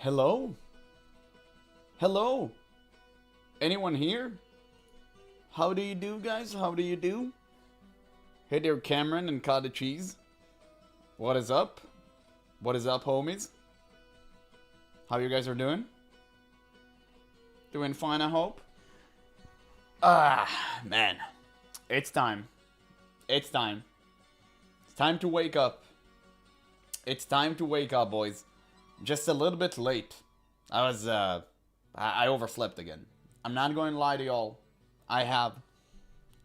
Hello? Hello? Anyone here? How do you do, guys? How do you do? Hey there, Cameron and Cottage Cheese. What is up? What is up, homies? How you guys are doing? Doing fine, I hope? Man. It's time. It's time. It's time to wake up. It's time to wake up, boys. Just a little bit late. I overslept again. I'm not going to lie to y'all. I have.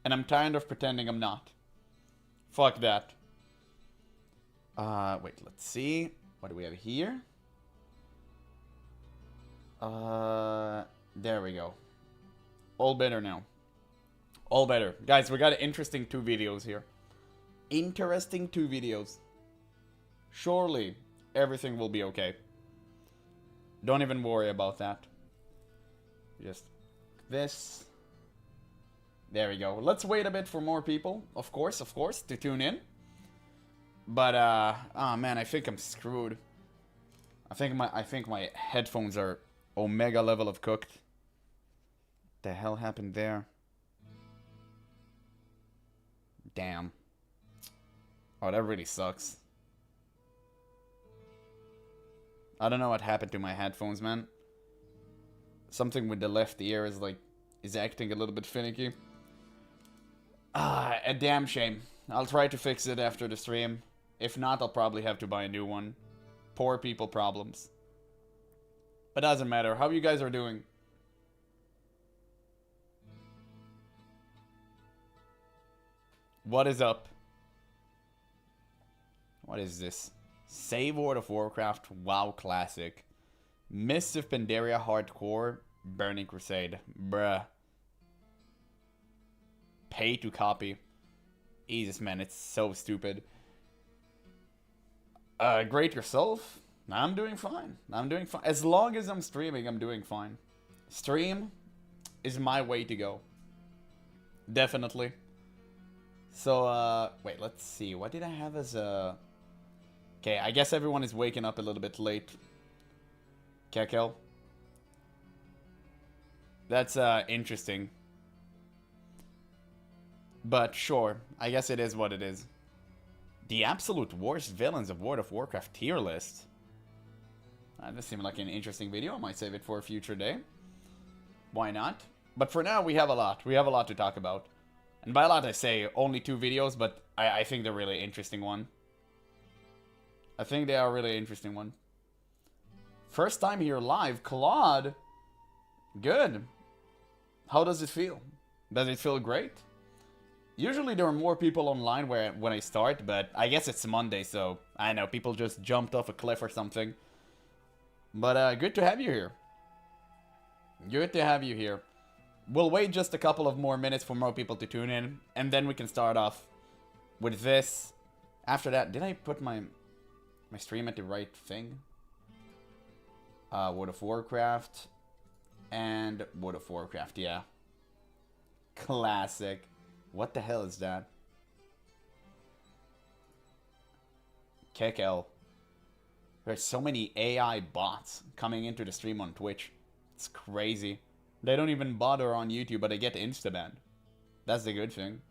And I'm tired of pretending I'm not. Fuck that. Wait, let's see. What do we have here? There we go. All better now. All better. Guys, we got interesting 2 videos here. Interesting 2 videos. Surely, everything will be okay. Don't even worry about that. Just this. There we go. Let's wait a bit for more people, of course, to tune in. But, oh man, I think I'm screwed. I think my headphones are omega level of cooked. What the hell happened there? Damn. Oh, that really sucks. I don't know what happened to my headphones, man. Something with the left ear is acting a little bit finicky. A damn shame. I'll try to fix it after the stream. If not, I'll probably have to buy a new one. Poor people problems. But doesn't matter. How you guys are doing? What is up? What is this? Save World of Warcraft, WoW Classic. Mists of Pandaria Hardcore, Burning Crusade. Bruh. Pay to copy. Jesus, man, it's so stupid. Grade yourself? I'm doing fine. I'm doing fine. As long as I'm streaming, I'm doing fine. Stream is my way to go. Definitely. So, wait, let's see. What did I have as a... Okay, I guess everyone is waking up a little bit late. Kekel. That's, interesting. But sure, I guess it is what it is. The absolute worst villains of World of Warcraft tier list. This seemed like an interesting video. I might save it for a future day. Why not? But for now, we have a lot. We have a lot to talk about. And by a lot, I say only 2 videos, but I think they're really interesting one. I think they are a really interesting one. First time here live, Claude. Good. How does it feel? Does it feel great? Usually there are more people online when I start, but I guess it's Monday, so I know people just jumped off a cliff or something. But good to have you here. Good to have you here. We'll wait just a couple of more minutes for more people to tune in, and then we can start off with this. After that, did I put my stream at the right thing? World of Warcraft and World of Warcraft, yeah. Classic. What the hell is that? Kekel. There's so many AI bots coming into the stream on Twitch. It's crazy. They don't even bother on YouTube, but they get insta-banned. That's the good thing.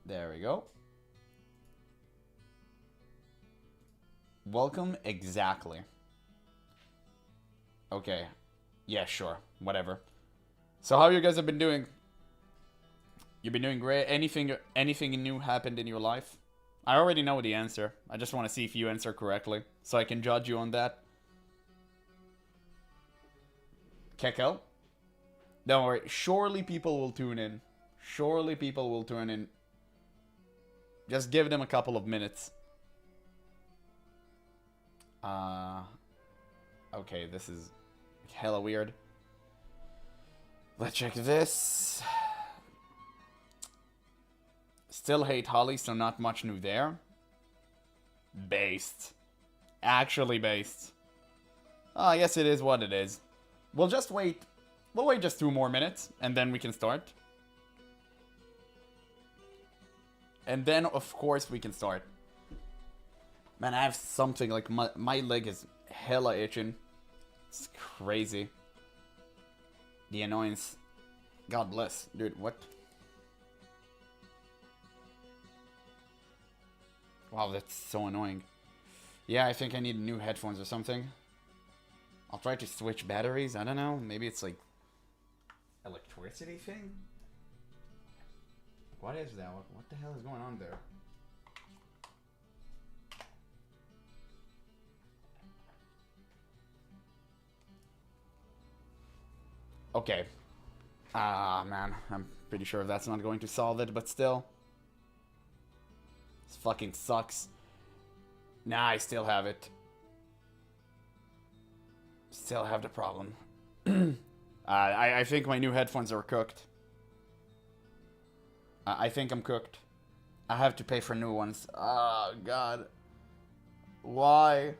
There we go. Welcome exactly. Okay. Yeah, sure. Whatever. So how you guys have been doing? You've been doing great. Anything new happened in your life? I already know the answer. I just want to see if you answer correctly, so I can judge you on that. Kekel? Don't worry. Surely people will tune in. Surely people will tune in. Just give them a couple of minutes. Okay, this is hella weird. Let's check this. Still hate Holly, so not much new there. Based. Actually based. Oh, I guess it is what it is. We'll just wait. We'll wait just 2 more minutes, and then we can start. And then, of course, we can start. Man, I have something like my leg is hella itching. It's crazy. The annoyance. God bless. Dude, what? Wow, that's so annoying. Yeah, I think I need new headphones or something. I'll try to switch batteries. I don't know. Maybe it's like electricity thing? What is that? What the hell is going on there? Okay. Ah, man. I'm pretty sure that's not going to solve it, but still. This fucking sucks. Nah, I still have it. Still have the problem. I think my new headphones are cooked. I think I'm cooked. I have to pay for new ones. Oh, God. Why?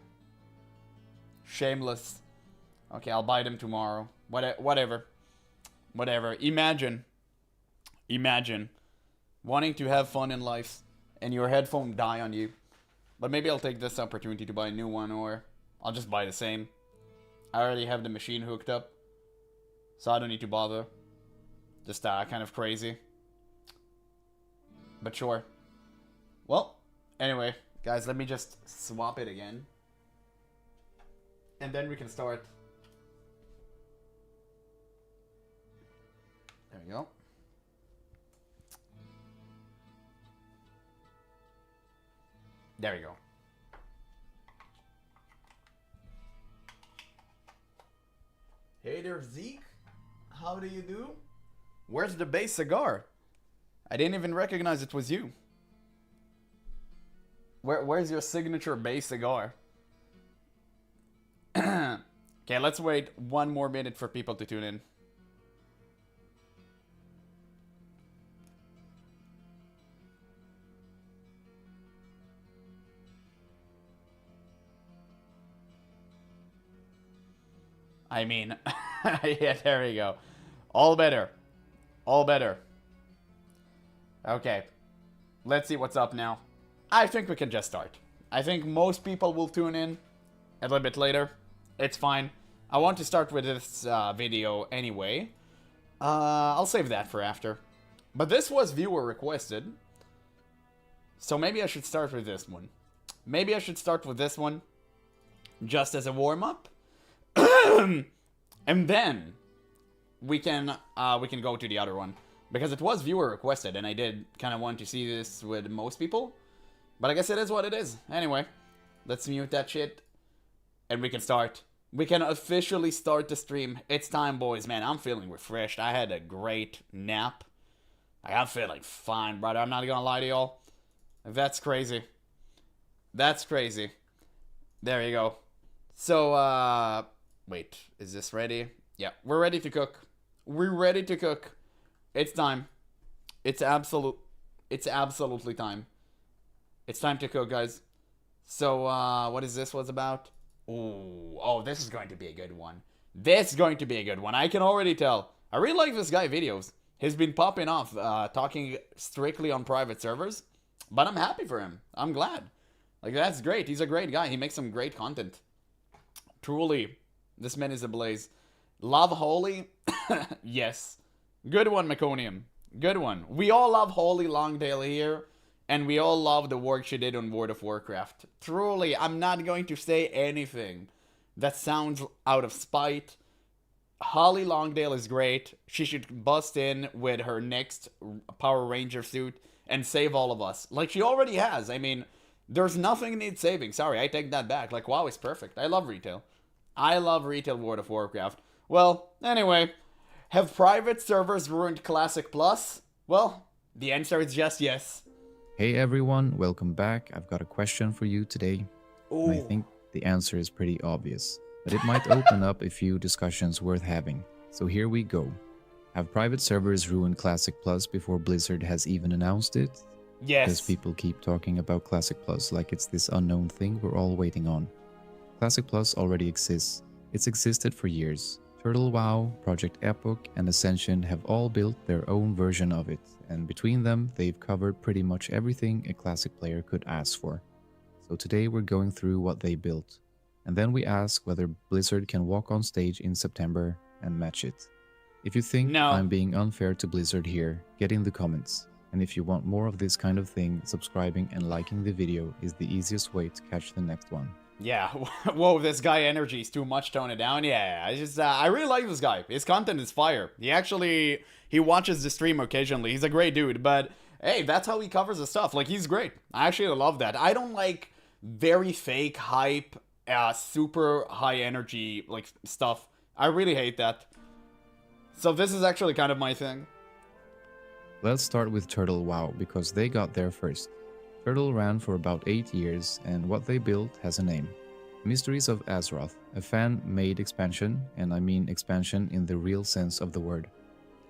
Shameless. Okay, I'll buy them tomorrow. Whatever. Imagine wanting to have fun in life and your headphone die on you. But maybe I'll take this opportunity to buy a new one, or I'll just buy the same. I already have the machine hooked up, so I don't need to bother. Just kind of crazy. But sure. Well, anyway, guys, let me just swap it again. And then we can start. There we go. There we go. Hey there, Zeke. How do you do? Where's the base cigar? I didn't even recognize it was you. Where's your signature base cigar? Okay, let's wait one more minute for people to tune in. I mean, yeah, there we go. All better. All better. Okay. Let's see what's up now. I think we can just start. I think most people will tune in a little bit later. It's fine. I want to start with this video anyway. I'll save that for after. But this was viewer requested. So maybe I should start with this one. Maybe I should start with this one. Just as a warm-up. And then we can go to the other one, because it was viewer requested and I did kind of want to see this with most people, but I guess it is what it is. Anyway, let's mute that shit and we can start. We can officially start the stream. It's time, boys. Man, I'm feeling refreshed. I had a great nap. I'm feeling fine, brother. I'm not gonna lie to y'all. That's crazy. That's crazy. There you go. So wait, is this ready? Yeah, we're ready to cook. We're ready to cook. It's time. It's absolutely time. It's time to cook, guys. So, what is this was about? Ooh, oh, this is going to be a good one. This is going to be a good one. I can already tell. I really like this guy videos. He's been popping off, talking strictly on private servers. But I'm happy for him. I'm glad. Like, that's great. He's a great guy. He makes some great content. Truly, this man is a blaze. Love Holy? Yes. Good one, Meconium. Good one. We all love Holy Longdale here. And we all love the work she did on World of Warcraft. Truly, I'm not going to say anything that sounds out of spite. Holly Longdale is great. She should bust in with her next Power Ranger suit and save all of us. Like she already has. I mean, there's nothing needs saving. Sorry, I take that back. Like, WoW is perfect. I love retail. I love retail World of Warcraft. Well, anyway, have private servers ruined Classic Plus? Well, the answer is just yes. Hey everyone, welcome back. I've got a question for you today. Ooh. And I think the answer is pretty obvious, but it might open up a few discussions worth having. So here we go. Have private servers ruined Classic Plus before Blizzard has even announced it? Yes. Because people keep talking about Classic Plus like it's this unknown thing we're all waiting on. Classic Plus already exists. It's existed for years. Turtle WoW, Project Epoch, and Ascension have all built their own version of it, and between them, they've covered pretty much everything a Classic player could ask for. So today we're going through what they built. And then we ask whether Blizzard can walk on stage in September and match it. If you think No. I'm being unfair to Blizzard here, get in the comments. And if you want more of this kind of thing, subscribing and liking the video is the easiest way to catch the next one. Yeah, whoa, this guy energy is too much, tone it down. Yeah, I really like this guy. His content is fire. He watches the stream occasionally. He's a great dude, but hey, that's how he covers the stuff. Like, he's great. I actually love that. I don't like very fake hype, super high energy, like, stuff. I really hate that. So this is actually kind of my thing. Let's start with Turtle WoW, because they got there first. Turtle ran for about 8 years, and what they built has a name. Mysteries of Azeroth, a fan-made expansion, and I mean expansion in the real sense of the word.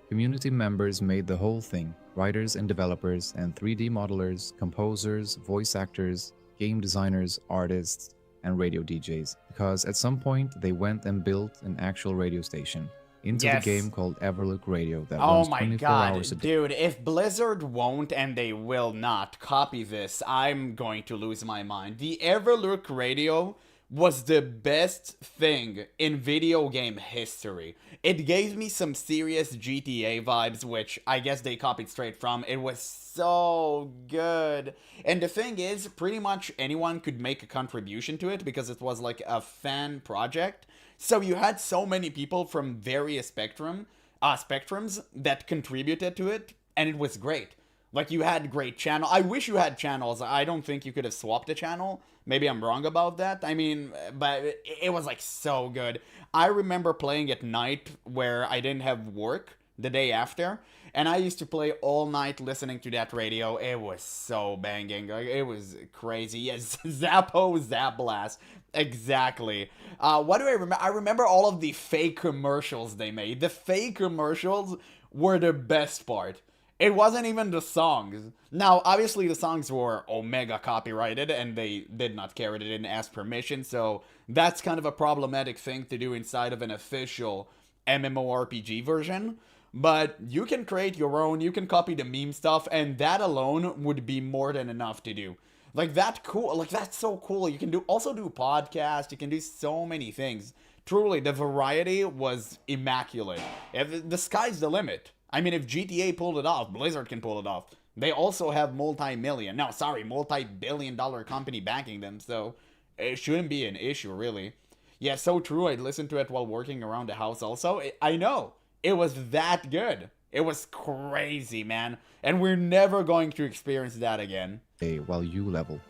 Community members made the whole thing, writers and developers, and 3D modelers, composers, voice actors, game designers, artists, and radio DJs, because at some point they went and built an actual radio station into the game called Everlook Radio that runs 24 hours a day. Dude, if Blizzard won't and they will not copy this, I'm going to lose my mind. The Everlook Radio was the best thing in video game history. It gave me some serious GTA vibes, which I guess they copied straight from. It was so good. And the thing is, pretty much anyone could make a contribution to it because it was like a fan project. So you had so many people from various spectrums that contributed to it, and it was great. Like, you had great channel. I wish you had channels. I don't think you could have swapped a channel. Maybe I'm wrong about that. I mean, but it was like so good. I remember playing at night where I didn't have work the day after, and I used to play all night listening to that radio. It was so banging. Like, it was crazy. Yes, Zappo, Zap Blast. Exactly. What do I remember? I remember all of the fake commercials they made. The fake commercials were the best part. It wasn't even the songs. Now, obviously, the songs were Omega copyrighted, and they did not care. They didn't ask permission, so that's kind of a problematic thing to do inside of an official MMORPG version. But you can create your own, you can copy the meme stuff, and that alone would be more than enough to do. Like, that's so cool. You can also do podcasts, you can do so many things. Truly, the variety was immaculate. The sky's the limit. I mean, if GTA pulled it off, Blizzard can pull it off. They also have multi-billion-dollar company backing them, so it shouldn't be an issue, really. Yeah, so true. I listened to it while working around the house also. I know. It was that good. It was crazy, man. And we're never going to experience that again. While you level.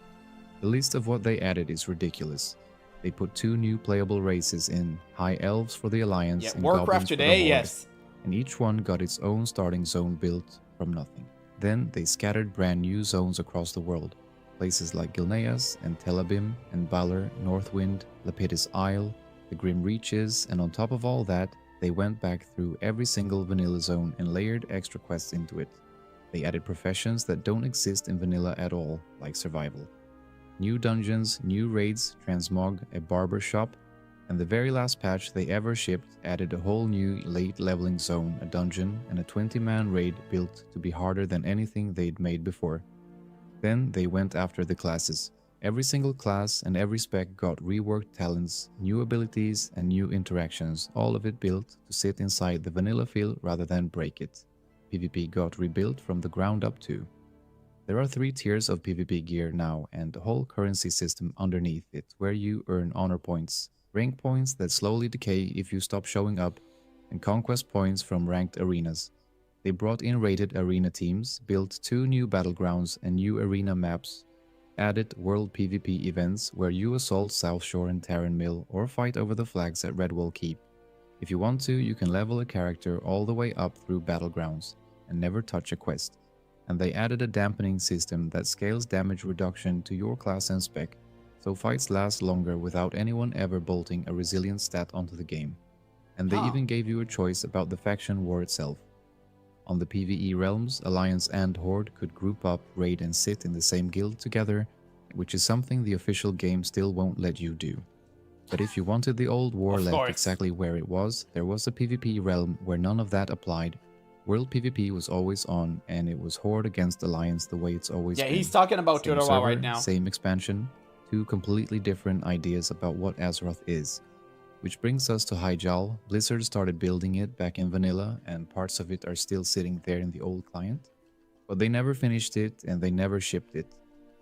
The list of what they added is ridiculous. They put 2 new playable races in, High Elves for the Alliance and Warcraft Goblins today, for the Horde. yes. And each one got its own starting zone built from nothing. Then they scattered brand new zones across the world. Places like Gilneas and Telabim and Balor, Northwind, Lapidus Isle, the Grim Reaches, and on top of all that, they went back through every single vanilla zone and layered extra quests into it. They added professions that don't exist in vanilla at all, like survival. New dungeons, new raids, transmog, a barber shop, and the very last patch they ever shipped added a whole new late leveling zone, a dungeon, and a 20-man raid built to be harder than anything they'd made before. Then they went after the classes. Every single class and every spec got reworked talents, new abilities, and new interactions, all of it built to sit inside the vanilla feel rather than break it. PvP got rebuilt from the ground up too. There are 3 tiers of PvP gear now and a whole currency system underneath it where you earn honor points, rank points that slowly decay if you stop showing up, and conquest points from ranked arenas. They brought in rated arena teams, built 2 new battlegrounds and new arena maps, added world PvP events where you assault South Shore and Terran Mill or fight over the flags at Redwall Keep. If you want to, you can level a character all the way up through battlegrounds and never touch a quest. And they added a dampening system that scales damage reduction to your class and spec, so fights last longer without anyone ever bolting a resilient stat onto the game. And they even gave you a choice about the faction war itself. On the PvE realms, Alliance and Horde could group up, raid and sit in the same guild together, which is something the official game still won't let you do. But if you wanted the old war left exactly where it was, there was a PvP realm where none of that applied. World PvP was always on, and it was Horde against Alliance the way it's always been. Yeah, he's talking about Same Turtle server, right now. Same expansion, two completely different ideas about what Azeroth is. Which brings us to Hyjal. Blizzard started building it back in vanilla, and parts of it are still sitting there in the old client. But they never finished it, and they never shipped it.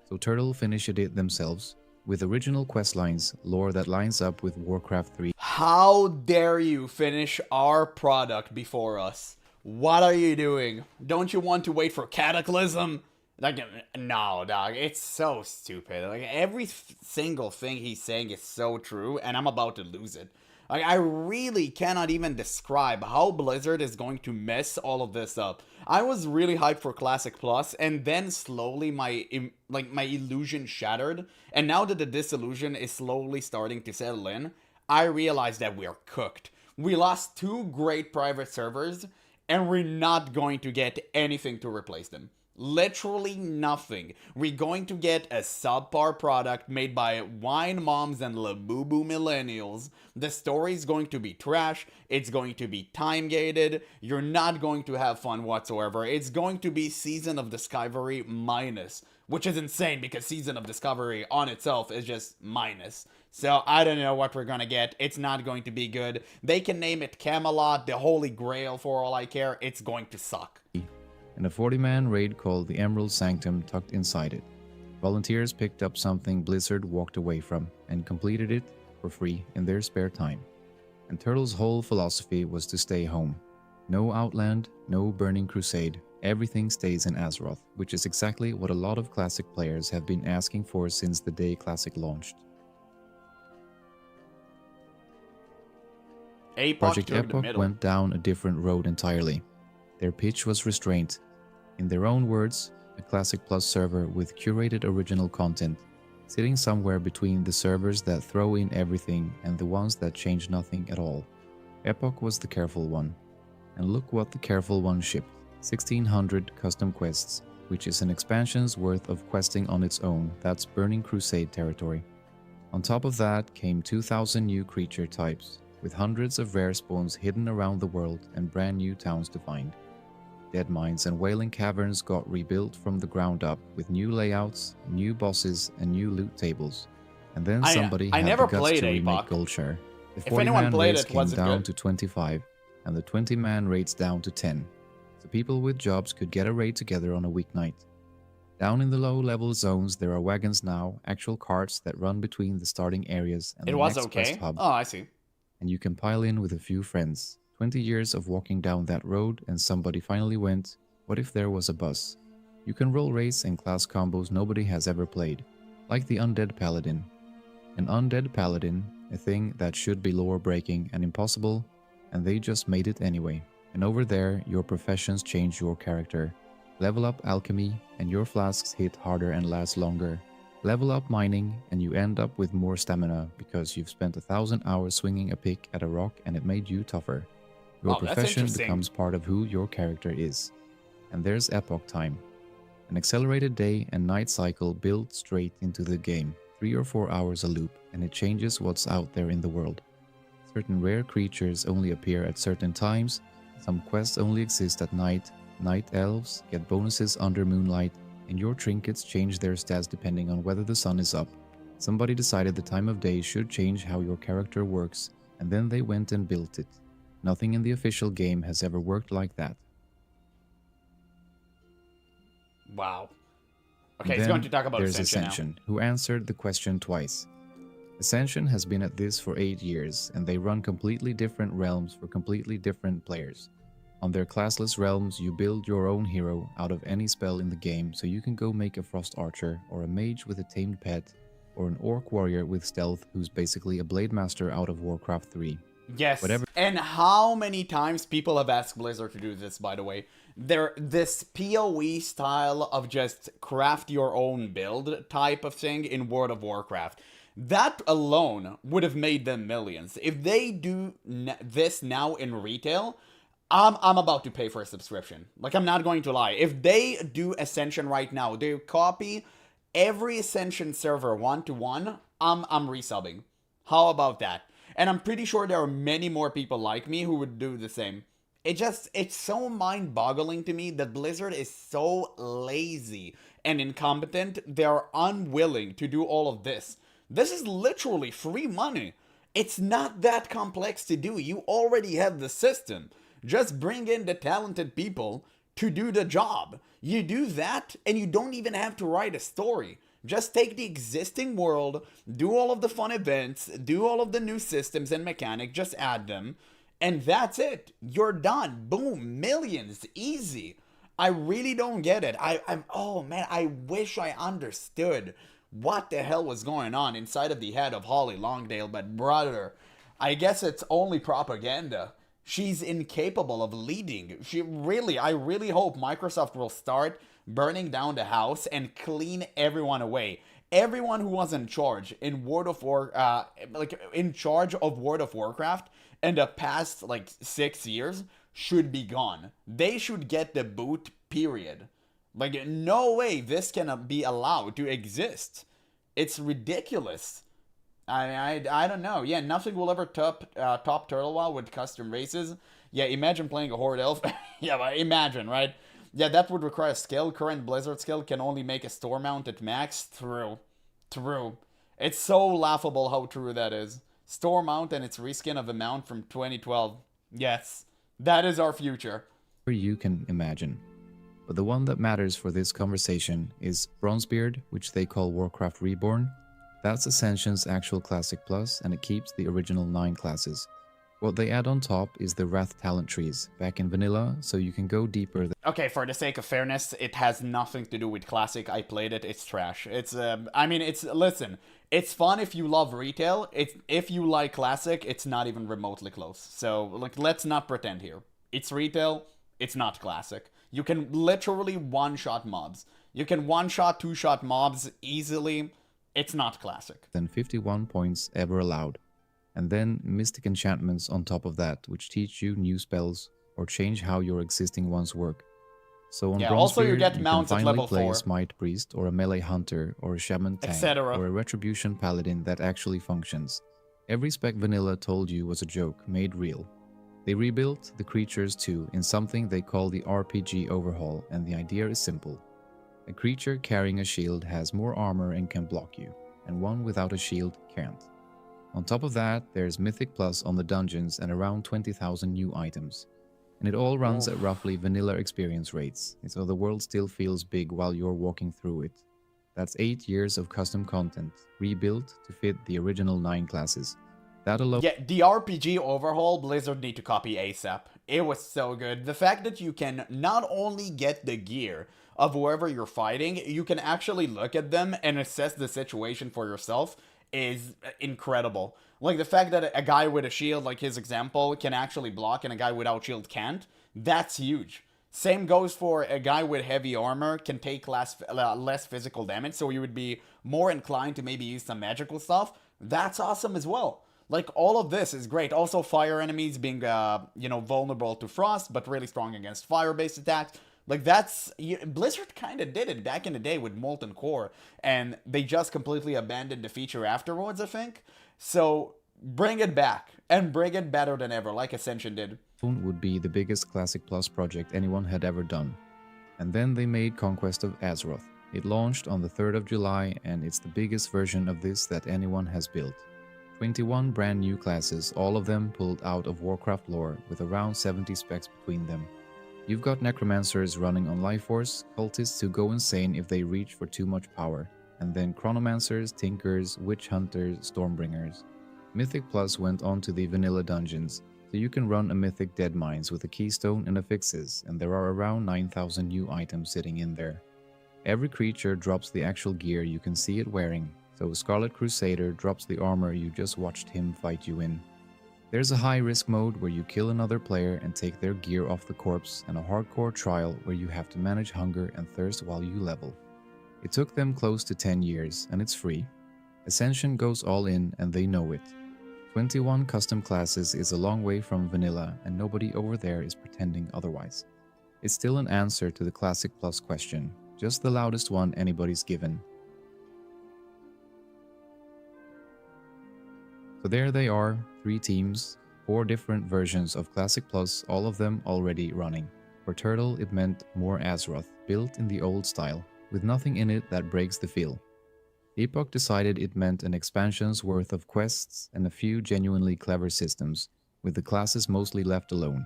So Turtle finished it themselves, with original questlines, lore that lines up with Warcraft 3. How dare you finish our product before us? What are you doing? Don't you want to wait for Cataclysm? Like, no, dog, it's so stupid. Like, every single thing he's saying is so true, and I'm about to lose it. Like, I really cannot even describe how Blizzard is going to mess all of this up. I was really hyped for Classic Plus, and then slowly my illusion shattered, and now that the disillusion is slowly starting to settle in, I realized that we are cooked. We lost 2 great private servers, and we're not going to get anything to replace them. Literally nothing. We're going to get a subpar product made by wine moms and labubu millennials. The story's going to be trash. It's going to be time gated. You're not going to have fun whatsoever. It's going to be Season of Discovery minus, which is insane because Season of Discovery on itself is just minus. So I don't know what we're gonna get. It's not going to be good. They can name it Camelot, the Holy Grail for all I care. It's going to suck. And a 40-man raid called the Emerald Sanctum tucked inside it. Volunteers picked up something Blizzard walked away from and completed it for free in their spare time. And Turtle's whole philosophy was to stay home. No Outland, no Burning Crusade, everything stays in Azeroth, which is exactly what a lot of Classic players have been asking for since the day Classic launched. Project Epoch went down a different road entirely. Their pitch was restraint. In their own words, a Classic Plus server with curated original content, sitting somewhere between the servers that throw in everything and the ones that change nothing at all. Epoch was the careful one. And look what the careful one shipped. 1600 custom quests, which is an expansion's worth of questing on its own. That's Burning Crusade territory. On top of that came 2000 new creature types, with hundreds of rare spawns hidden around the world and brand new towns to find. Dead Mines and Wailing Caverns got rebuilt from the ground up with new layouts, new bosses, and new loot tables. And then somebody had the guts to remake Goldshire. The 40-man raids came down to 25, and the 20-man raids down to 10. So people with jobs could get a raid together on a weeknight. Down in the low-level zones, there are wagons now, actual carts that run between the starting areas and the next quest hub. Oh, I see. And you can pile in with a few friends. 20 years of walking down that road, and somebody finally went, what if there was a bus? You can roll race and class combos nobody has ever played, like the Undead Paladin. An Undead Paladin, a thing that should be lore-breaking and impossible, and they just made it anyway. And over there, your professions change your character. Level up alchemy, and your flasks hit harder and last longer. Level up mining, and you end up with more stamina because you've spent 1,000 hours swinging a pick at a rock and it made you tougher. Your profession becomes part of who your character is. And there's Epoch Time. An accelerated day and night cycle built straight into the game. 3 or 4 hours a loop, and it changes what's out there in the world. Certain rare creatures only appear at certain times, some quests only exist at night, night elves get bonuses under moonlight, and your trinkets change their stats depending on whether the sun is up. Somebody decided the time of day should change how your character works, and then they went and built it. Nothing in the official game has ever worked like that. Wow. Okay, he's going to talk about Ascension, who answered the question twice. Ascension has been at this for 8 years, and they run completely different realms for completely different players. On their classless realms, you build your own hero out of any spell in the game, so you can go make a Frost Archer, or a mage with a tamed pet, or an Orc Warrior with stealth who's basically a Blade Master out of Warcraft 3. Yes, whatever. And how many times people have asked Blizzard to do this, by the way. This PoE style of just craft your own build type of thing in World of Warcraft. That alone would have made them millions. If they do this now in retail, I'm about to pay for a subscription. Like, I'm not going to lie. If they do Ascension right now, they copy every Ascension server 1-to-1, I'm resubbing. How about that? And I'm pretty sure there are many more people like me who would do the same. It's so mind-boggling to me that Blizzard is so lazy and incompetent, they are unwilling to do all of this. This is literally free money. It's not that complex to do. You already have the system. Just bring in the talented people to do the job. You do that, and you don't even have to write a story. Just take the existing world, do all of the fun events, do all of the new systems and mechanics, just add them, and that's it. You're done. Boom, millions, easy. I really don't get it. Oh man, I wish I understood what the hell was going on inside of the head of Holly Longdale, but brother, I guess it's only propaganda. She's incapable of leading. I really hope Microsoft will start burning down the house and clean everyone away. Everyone who was in charge in in charge of World of Warcraft in the past 6 years should be gone. They should get the boot, period. Like, no way this can be allowed to exist. It's ridiculous. I don't know. Yeah, nothing will ever top Turtle WoW with custom races. Yeah, imagine playing a Horde Elf. Yeah, but imagine, right? Yeah, that would require a skill. Current Blizzard skill can only make a store mount at max. True. It's so laughable how true that is. Store mount and its reskin of a mount from 2012. Yes, that is our future. You can imagine. But the one that matters for this conversation is Bronzebeard, which they call Warcraft Reborn. That's Ascension's actual Classic Plus, and it keeps the original 9 classes. What they add on top is the Wrath talent trees, back in vanilla, so you can go deeper. Okay, for the sake of fairness, it has nothing to do with Classic. I played it, it's trash. Listen, it's fun if you love retail. If you like Classic, it's not even remotely close. So, let's not pretend here. It's retail, it's not Classic. You can literally one-shot mobs. You can one-shot, two-shot mobs easily. It's not Classic. Then 51 points ever allowed. And then mystic enchantments on top of that, which teach you new spells or change how your existing ones work. So on Bronzebeard, you can finally play a Smite Priest or a Melee Hunter or a Shaman Tank or a Retribution Paladin that actually functions. Every spec vanilla told you was a joke, made real. They rebuilt the creatures too in something they call the RPG overhaul, and the idea is simple. A creature carrying a shield has more armor and can block you, and one without a shield can't. On top of that, there's Mythic Plus on the dungeons and around 20,000 new items. And it all runs at roughly vanilla experience rates, so the world still feels big while you're walking through it. That's 8 years of custom content, rebuilt to fit the original 9 classes. That alone... Yeah, the RPG overhaul, Blizzard need to copy ASAP. It was so good. The fact that you can not only get the gear of whoever you're fighting, you can actually look at them and assess the situation for yourself is incredible. Like, the fact that a guy with a shield, like his example, can actually block and a guy without shield can't, that's huge. Same goes for a guy with heavy armor, can take less physical damage, so you would be more inclined to maybe use some magical stuff. That's awesome as well. Like, all of this is great. Also, fire enemies being, vulnerable to frost, but really strong against fire-based attacks. Like, Blizzard kind of did it back in the day with Molten Core, and they just completely abandoned the feature afterwards, I think. So, bring it back, and bring it better than ever, like Ascension did. Would be the biggest Classic Plus project anyone had ever done. And then they made Conquest of Azeroth. It launched on the 3rd of July, and it's the biggest version of this that anyone has built. 21 brand new classes, all of them pulled out of Warcraft lore, with around 70 specs between them. You've got necromancers running on life force, cultists who go insane if they reach for too much power, and then chronomancers, tinkers, witch hunters, stormbringers. Mythic Plus went on to the vanilla dungeons, so you can run a mythic dead mines with a keystone and affixes, and there are around 9,000 new items sitting in there. Every creature drops the actual gear you can see it wearing, so Scarlet Crusader drops the armor you just watched him fight you in. There's a high-risk mode where you kill another player and take their gear off the corpse, and a hardcore trial where you have to manage hunger and thirst while you level. It took them close to 10 years, and it's free. Ascension goes all in, and they know it. 21 custom classes is a long way from vanilla, and nobody over there is pretending otherwise. It's still an answer to the Classic Plus question, just the loudest one anybody's given. So there they are, 3 teams, 4 different versions of Classic Plus, all of them already running. For Turtle, it meant more Azeroth, built in the old style, with nothing in it that breaks the feel. Epoch decided it meant an expansion's worth of quests and a few genuinely clever systems, with the classes mostly left alone.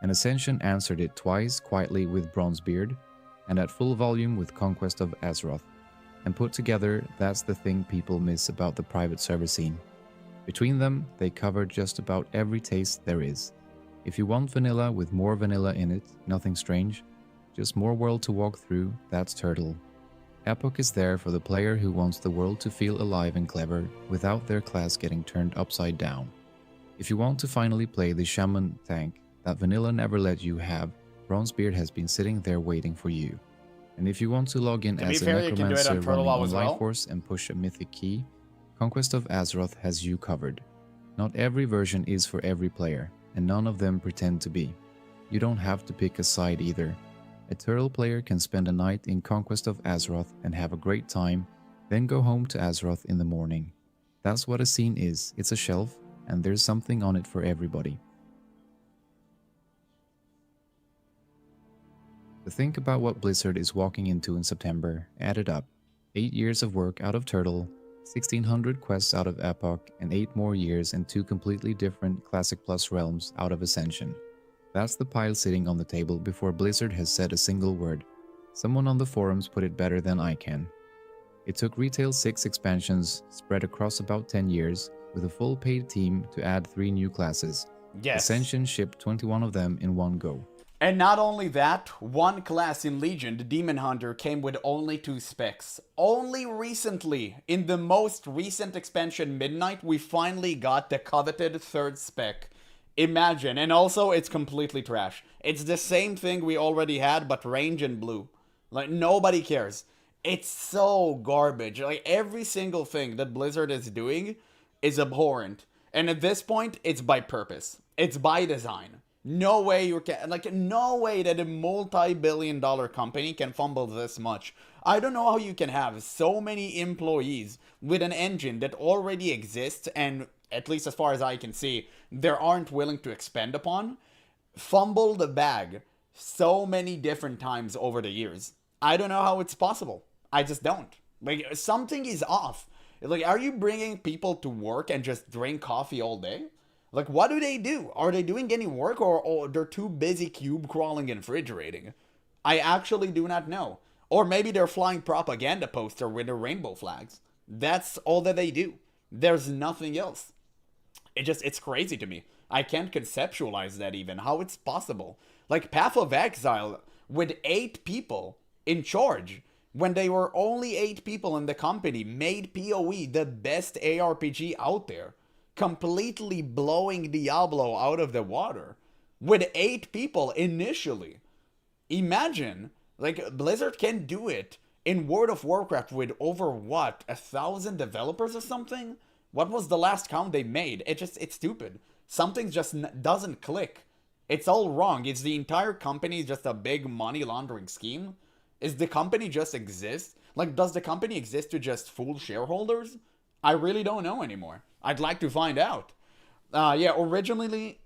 And Ascension answered it twice quietly with Bronzebeard, and at full volume with Conquest of Azeroth. And put together, that's the thing people miss about the private server scene. Between them, they covered just about every taste there is. If you want vanilla with more vanilla in it, nothing strange, just more world to walk through, that's Turtle. Epoch is there for the player who wants the world to feel alive and clever without their class getting turned upside down. If you want to finally play the Shaman tank that vanilla never let you have, Bronzebeard has been sitting there waiting for you. And if you want to log in as a necromancer running on Lifeforce and push a mythic key, Conquest of Azeroth has you covered. Not every version is for every player, and none of them pretend to be. You don't have to pick a side either. A Turtle player can spend a night in Conquest of Azeroth and have a great time, then go home to Azeroth in the morning. That's what a scene is. It's a shelf, and there's something on it for everybody. To think about what Blizzard is walking into in September, add it up. 8 years of work out of Turtle, 1600 quests out of Epoch, and 8 more years in 2 completely different Classic Plus realms out of Ascension. That's the pile sitting on the table before Blizzard has said a single word. Someone on the forums put it better than I can. It took retail 6 expansions, spread across about 10 years, with a full paid team to add 3 new classes. Yes. Ascension shipped 21 of them in one go. And not only that, one class in Legion, the Demon Hunter, came with only 2 specs. Only recently, in the most recent expansion Midnight, we finally got the coveted 3rd spec. Imagine, and also it's completely trash. It's the same thing we already had, but range and blue. Like, nobody cares. It's so garbage. Like, every single thing that Blizzard is doing is abhorrent. And at this point, it's by purpose. It's by design. No way you can, like, no way that a multi-billion-dollar company can fumble this much. I don't know how you can have so many employees with an engine that already exists and, at least as far as I can see, they aren't willing to expend upon, fumble the bag so many different times over the years. I don't know how it's possible. I just don't. Like, something is off. Like, are you bringing people to work and just drink coffee all day? Like, what do? Are they doing any work, or they're too busy cube crawling and refrigerating? I actually do not know. Or maybe they're flying propaganda poster with their rainbow flags. That's all that they do. There's nothing else. It's crazy to me. I can't conceptualize that even, how it's possible. Like, Path of Exile, with 8 people in charge, when they were only 8 people in the company, made PoE the best ARPG out there. Completely blowing Diablo out of the water. With 8 people initially. Imagine, like, Blizzard can do it in World of Warcraft with over, 1,000 developers or something? What was the last count they made? It's stupid. Something just doesn't click. It's all wrong. Is the entire company just a big money laundering scheme? Is the company just exist? Like, does the company exist to just fool shareholders? I really don't know anymore. I'd like to find out. Yeah, originally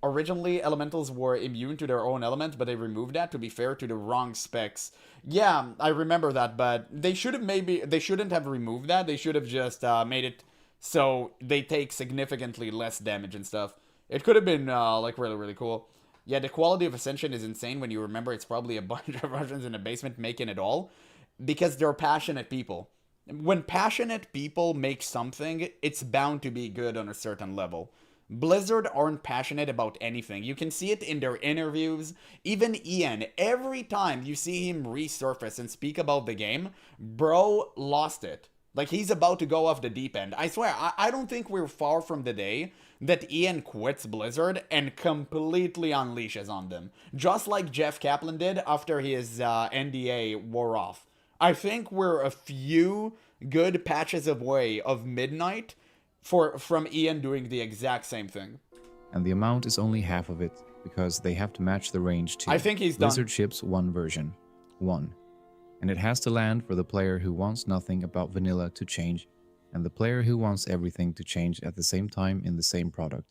elementals were immune to their own element, but they removed that to be fair to the wrong specs. Yeah, I remember that, but they shouldn't have removed that. They should have just made it so they take significantly less damage and stuff. It could have been like really, really cool. Yeah, the quality of Ascension is insane when you remember it's probably a bunch of Russians in a basement making it all, because they're passionate people. When passionate people make something, it's bound to be good on a certain level. Blizzard aren't passionate about anything. You can see it in their interviews. Even Ian, every time you see him resurface and speak about the game, bro lost it. Like, he's about to go off the deep end. I swear, I don't think we're far from the day that Ian quits Blizzard and completely unleashes on them. Just like Jeff Kaplan did after his NDA wore off. I think we're a few good patches away of Midnight from Ian doing the exact same thing. And the amount is only half of it, because they have to match the range too. I think he's Blizzard done. ships one version. 1. And it has to land for the player who wants nothing about vanilla to change, and the player who wants everything to change at the same time in the same product.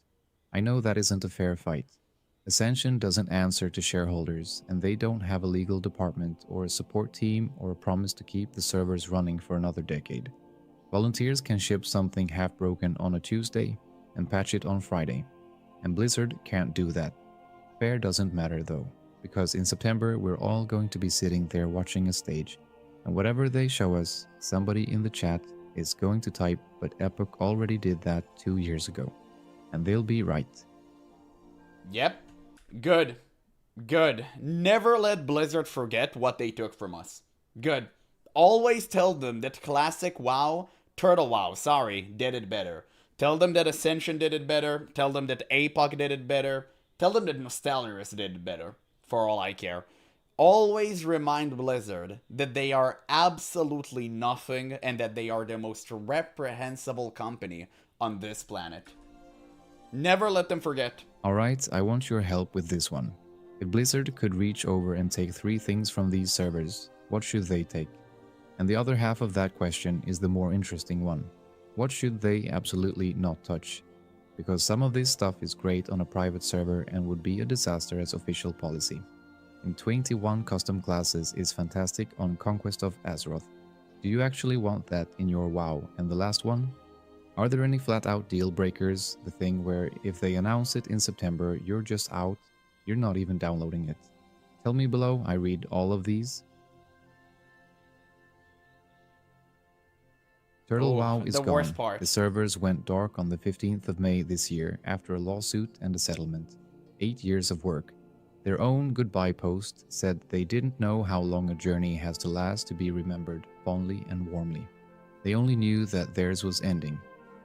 I know that isn't a fair fight. Ascension doesn't answer to shareholders, and they don't have a legal department or a support team or a promise to keep the servers running for another decade. Volunteers can ship something half broken on a Tuesday and patch it on Friday, and Blizzard can't do that. Fair doesn't matter though, because in September we're all going to be sitting there watching a stage, and whatever they show us, somebody in the chat is going to type, but Epoch already did that 2 years ago. And they'll be right. Yep. Good. Good. Never let Blizzard forget what they took from us. Good. Always tell them that Classic WoW, Turtle WoW, sorry, did it better. Tell them that Ascension did it better. Tell them that APOC did it better. Tell them that Nostalrius did it better, for all I care. Always remind Blizzard that they are absolutely nothing and that they are the most reprehensible company on this planet. Never let them forget. Alright, I want your help with this one. If Blizzard could reach over and take 3 things from these servers, what should they take? And the other half of that question is the more interesting one. What should they absolutely not touch? Because some of this stuff is great on a private server and would be a disaster as official policy. In 21 custom classes is fantastic on Conquest of Azeroth. Do you actually want that in your WoW? And the last one? Are there any flat-out deal breakers, the thing where if they announce it in September, you're just out, you're not even downloading it? Tell me below, I read all of these. Turtle WoW is the gone. worst part. The servers went dark on the 15th of May this year after a lawsuit and a settlement. 8 years of work. Their own goodbye post said they didn't know how long a journey has to last to be remembered fondly and warmly. They only knew that theirs was ending,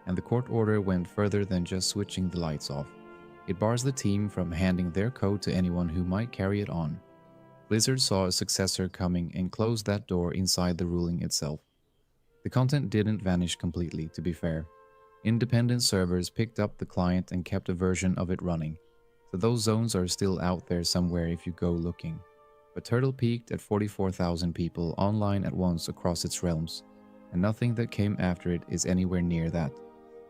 and the court order went further than just switching the lights off. It bars the team from handing their code to anyone who might carry it on. Blizzard saw a successor coming and closed that door inside the ruling itself. The content didn't vanish completely, to be fair. Independent servers picked up the client and kept a version of it running, so those zones are still out there somewhere if you go looking. But Turtle peaked at 44,000 people online at once across its realms, and nothing that came after it is anywhere near that.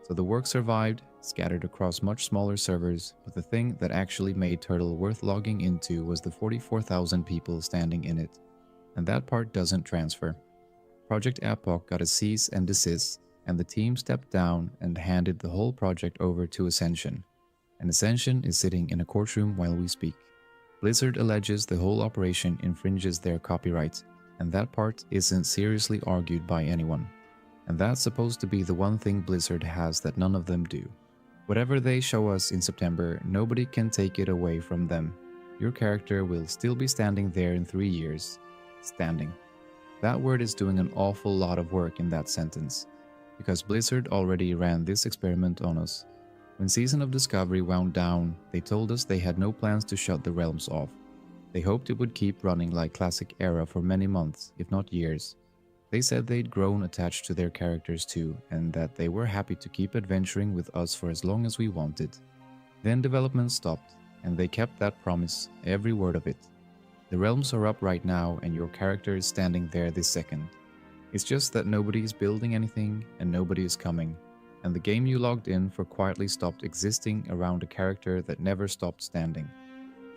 So the work survived, scattered across much smaller servers, but the thing that actually made Turtle worth logging into was the 44,000 people standing in it. And that part doesn't transfer. Project Epoch got a cease and desist, and the team stepped down and handed the whole project over to Ascension. And Ascension is sitting in a courtroom while we speak. Blizzard alleges the whole operation infringes their copyright, and that part isn't seriously argued by anyone. And that's supposed to be the one thing Blizzard has that none of them do. Whatever they show us in September, nobody can take it away from them. Your character will still be standing there in 3 years. Standing. That word is doing an awful lot of work in that sentence, because Blizzard already ran this experiment on us. When Season of Discovery wound down, they told us they had no plans to shut the realms off. They hoped it would keep running like Classic Era for many months, if not years. They said they'd grown attached to their characters too, and that they were happy to keep adventuring with us for as long as we wanted. Then development stopped, and they kept that promise, every word of it. The realms are up right now, and your character is standing there this second. It's just that nobody is building anything, and nobody is coming, and the game you logged in for quietly stopped existing around a character that never stopped standing.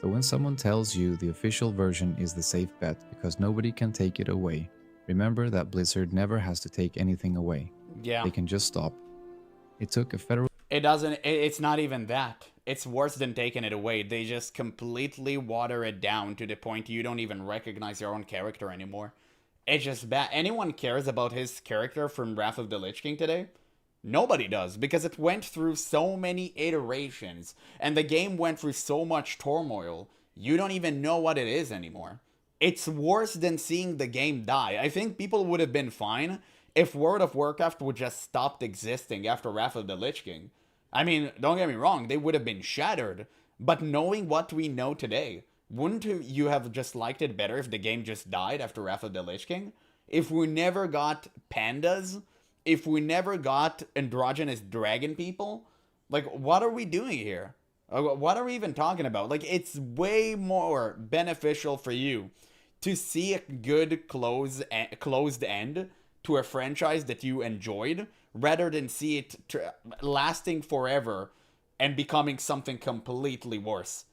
So when someone tells you the official version is the safe bet because nobody can take it away, remember that Blizzard never has to take anything away. Yeah. They can just stop. It took a federal... It's not even that. It's worse than taking it away. They just completely water it down to the point you don't even recognize your own character anymore. It's just bad. Anyone cares about his character from Wrath of the Lich King today? Nobody does, because it went through so many iterations, and the game went through so much turmoil, you don't even know what it is anymore. It's worse than seeing the game die. I think people would have been fine if World of Warcraft would just stopped existing after Wrath of the Lich King. I mean, don't get me wrong, they would have been shattered, but knowing what we know today, wouldn't you have just liked it better if the game just died after Wrath of the Lich King? If we never got pandas? If we never got androgynous dragon people? Like, what are we doing here? What are we even talking about? Like, it's way more beneficial for you to see a good closed end to a franchise that you enjoyed, rather than see it lasting forever and becoming something completely worse.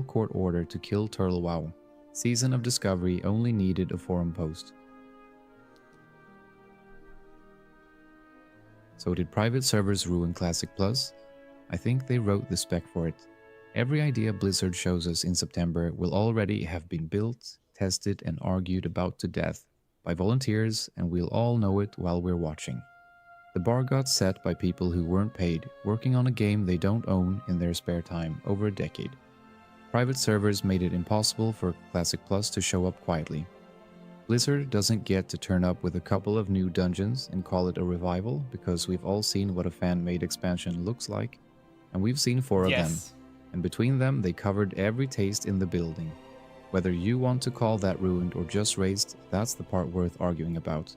court order to kill Turtle WoW. Season of Discovery only needed a forum post. So did private servers ruin Classic Plus? I think they wrote the spec for it. Every idea Blizzard shows us in September will already have been built, tested, and argued about to death by volunteers, and we'll all know it while we're watching. The bar got set by people who weren't paid, working on a game they don't own in their spare time over a decade. Private servers made it impossible for Classic Plus to show up quietly. Blizzard doesn't get to turn up with a couple of new dungeons and call it a revival, because we've all seen what a fan-made expansion looks like, and we've seen 4 of them, and between them they covered every taste in the building. Whether you want to call that ruined or just raised, that's the part worth arguing about.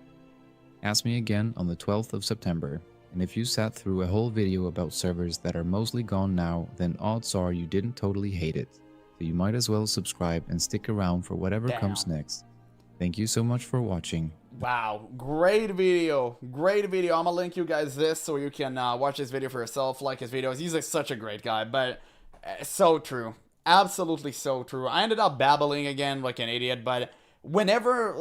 Ask me again on the 12th of September, and if you sat through a whole video about servers that are mostly gone now, then odds are you didn't totally hate it, so you might as well subscribe and stick around for whatever comes next. Thank you so much for watching. Wow, great video. Great video. I'm gonna link you guys this so you can watch this video for yourself, like his videos. He's like such a great guy, but so true. Absolutely so true. I ended up babbling again like an idiot, but whenever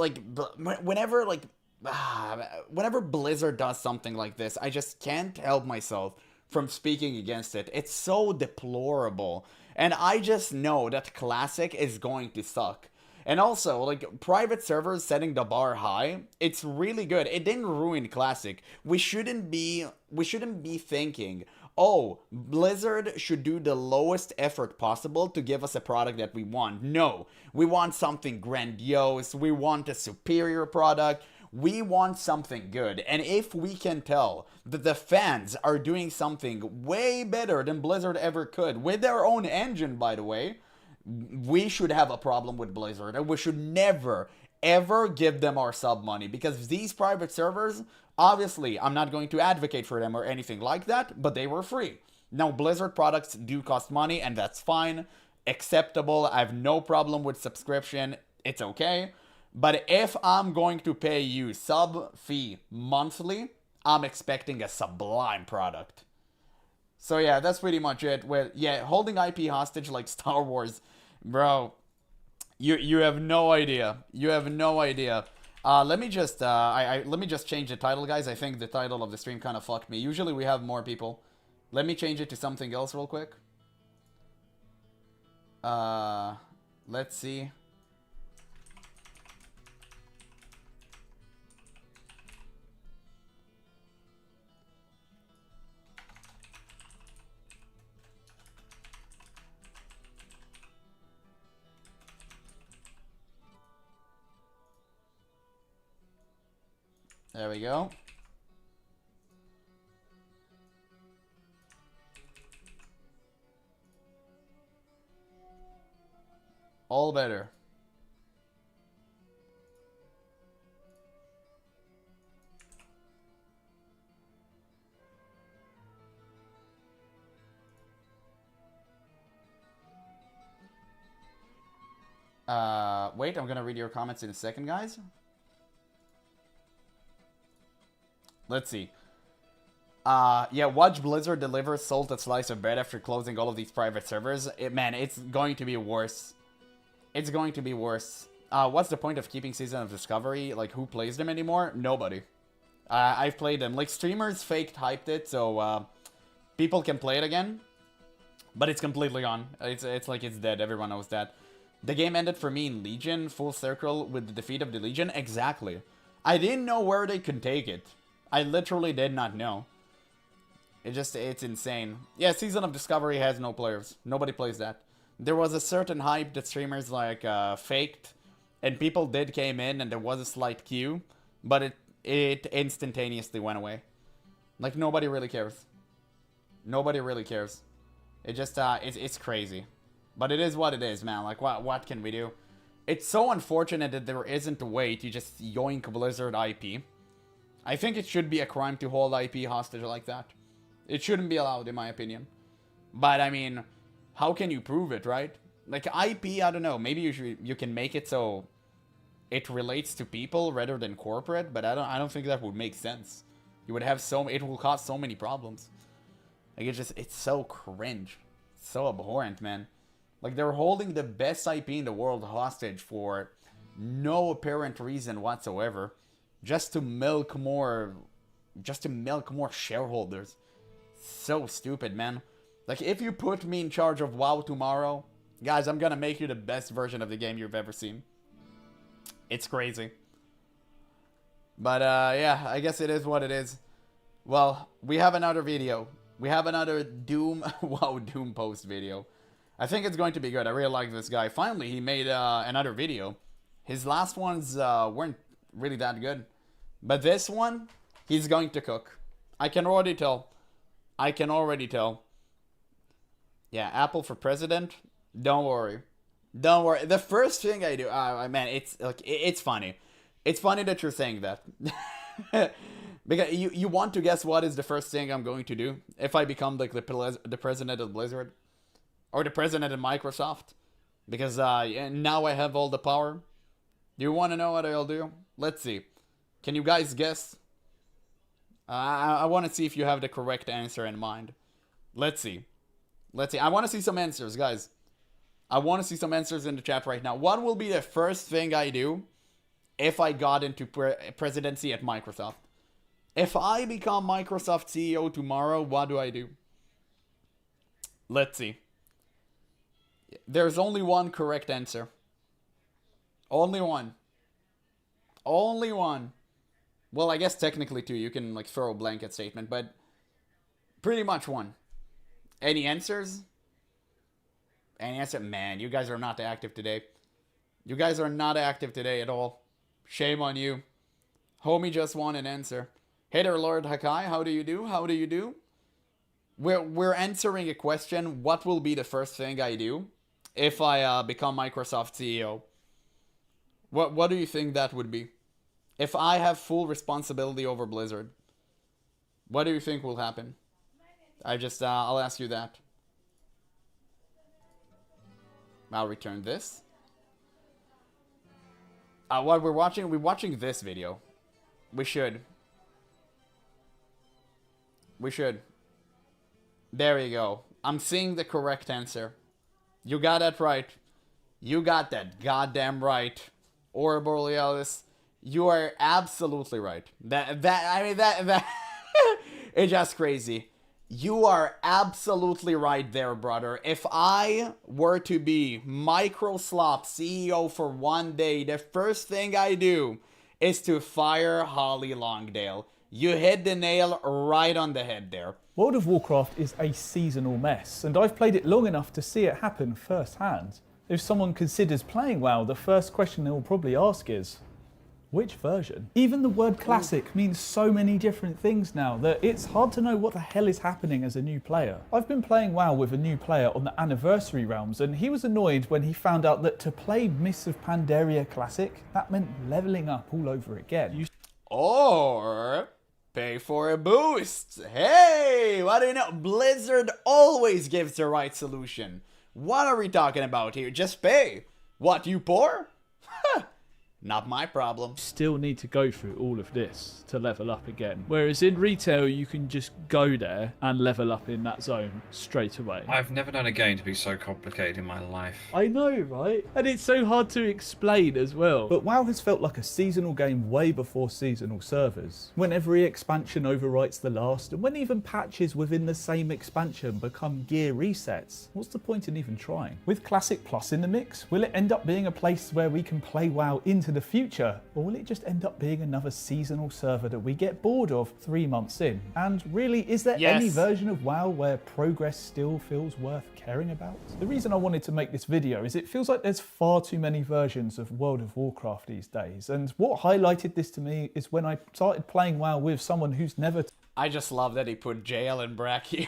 Blizzard does something like this, I just can't help myself from speaking against it. It's so deplorable. And I just know that Classic is going to suck. And also, like, private servers setting the bar high, it's really good. It didn't ruin Classic. We shouldn't be thinking, oh, Blizzard should do the lowest effort possible to give us a product that we want. No, we want something grandiose. We want a superior product. We want something good. And if we can tell that the fans are doing something way better than Blizzard ever could, with their own engine, by the way, we should have a problem with Blizzard, and we should never, ever give them our sub money, because these private servers, obviously, I'm not going to advocate for them or anything like that, but they were free. Now, Blizzard products do cost money, and that's fine, acceptable. I have no problem with subscription. It's okay. But if I'm going to pay you sub fee monthly, I'm expecting a sublime product. So yeah, that's pretty much it. With holding IP hostage like Star Wars, bro. You have no idea. You have no idea. Let me just let me just change the title, guys. I think the title of the stream kind of fucked me. Usually we have more people. Let me change it to something else real quick. Let's see. There we go. All better. Wait, I'm gonna read your comments in a second, guys. Let's see. Yeah, watch Blizzard deliver salted slice of bread after closing all of these private servers. Man, it's going to be worse. It's going to be worse. What's the point of keeping Season of Discovery? Like, who plays them anymore? Nobody. I've played them. Like, streamers faked hyped it, so people can play it again. But it's completely gone. It's like it's dead. Everyone knows that. The game ended for me in Legion, full circle with the defeat of the Legion. Exactly. I didn't know where they could take it. I literally did not know. It's insane. Yeah, Season of Discovery has no players. Nobody plays that. There was a certain hype that streamers like faked, and people did came in, and there was a slight queue, but it instantaneously went away. Like, nobody really cares. Nobody really cares. It just it's crazy, but it is what it is, man. Like, what can we do? It's so unfortunate that there isn't a way to just yoink Blizzard IP. I think it should be a crime to hold IP hostage like that. It shouldn't be allowed, in my opinion. But, I mean, how can you prove it, right? Like, IP, I don't know. Maybe you can make it so it relates to people rather than corporate, but I don't think that would make sense. You would have it will cause so many problems. Like, it's so cringe. It's so abhorrent, man. Like, they're holding the best IP in the world hostage for no apparent reason whatsoever, just to milk more shareholders. So stupid, man. Like, if you put me in charge of WoW tomorrow, guys, I'm gonna make you the best version of the game you've ever seen. It's crazy. But, yeah, I guess it is what it is. Well, we have another video. We have another Doom, WoW Doom post video. I think it's going to be good. I really like this guy. Finally, he made another video. His last ones weren't really that good. But this one, he's going to cook. I can already tell. I can already tell. Yeah, Apple for president. Don't worry. Don't worry. The first thing I do... man, it's like it's funny. It's funny that you're saying that. Because you want to guess what is the first thing I'm going to do if I become like the president of Blizzard or the president of Microsoft, because now I have all the power. Do you want to know what I'll do? Let's see. Can you guys guess? I want to see if you have the correct answer in mind. Let's see. Let's see. I want to see some answers, guys. I want to see some answers in the chat right now. What will be the first thing I do if I got into presidency at Microsoft? If I become Microsoft CEO tomorrow, what do I do? Let's see. There's only one correct answer. Only one. Only one. Well, I guess technically two. You can like throw a blanket statement, but pretty much one. Any answers? Any answer? Man, you guys are not active today. You guys are not active today at all. Shame on you. Homie just want an answer. Hey there, Lord Hakai. How do you do? How do you do? We're answering a question. What will be the first thing I do if I become Microsoft CEO? What do you think that would be? If I have full responsibility over Blizzard, what do you think will happen? I'll ask you that. I'll return this. What we're watching this video. We should. There you go. I'm seeing the correct answer. You got that right. You got that goddamn right. Aurora Borealis. You are absolutely right. That it's just crazy. You are absolutely right there, brother. If I were to be Microsoft CEO for one day, the first thing I do is to fire Holly Longdale. You hit the nail right on the head there. World of Warcraft is a seasonal mess, and I've played it long enough to see it happen firsthand. If someone considers playing WoW, the first question they will probably ask is, which version? Even the word classic means so many different things now that it's hard to know what the hell is happening as a new player. I've been playing WoW with a new player on the anniversary realms, and he was annoyed when he found out that to play Mists of Pandaria Classic, that meant leveling up all over again. Or pay for a boost. Hey, what do you know? Blizzard always gives the right solution. What are we talking about here? Just pay. What, you poor? Not my problem. Still need to go through all of this to level up again. Whereas in retail, you can just go there and level up in that zone straight away. I've never known a game to be so complicated in my life. I know, right? And it's so hard to explain as well. But WoW has felt like a seasonal game way before seasonal servers. When every expansion overwrites the last, and when even patches within the same expansion become gear resets, what's the point in even trying? With Classic Plus in the mix, will it end up being a place where we can play WoW into the future, or will it just end up being another seasonal server that we get bored of 3 months in? And really, is there any version of WoW where progress still feels worth caring about? The reason I wanted to make this video is it feels like there's far too many versions of World of Warcraft these days, and what highlighted this to me is when I started playing WoW with someone who's never... I just love that he put JL and Brack here.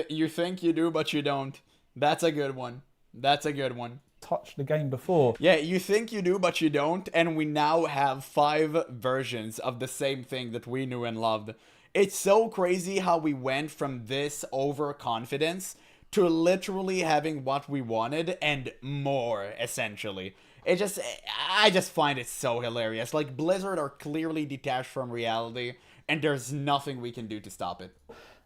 You think you do, but you don't. That's a good one. That's a good one. Touched the game before. Yeah, you think you do, but you don't, and we now have 5 versions of the same thing that we knew and loved. It's so crazy how we went from this overconfidence to literally having what we wanted and more, essentially. I just find it so hilarious. Like, Blizzard are clearly detached from reality, and there's nothing we can do to stop it.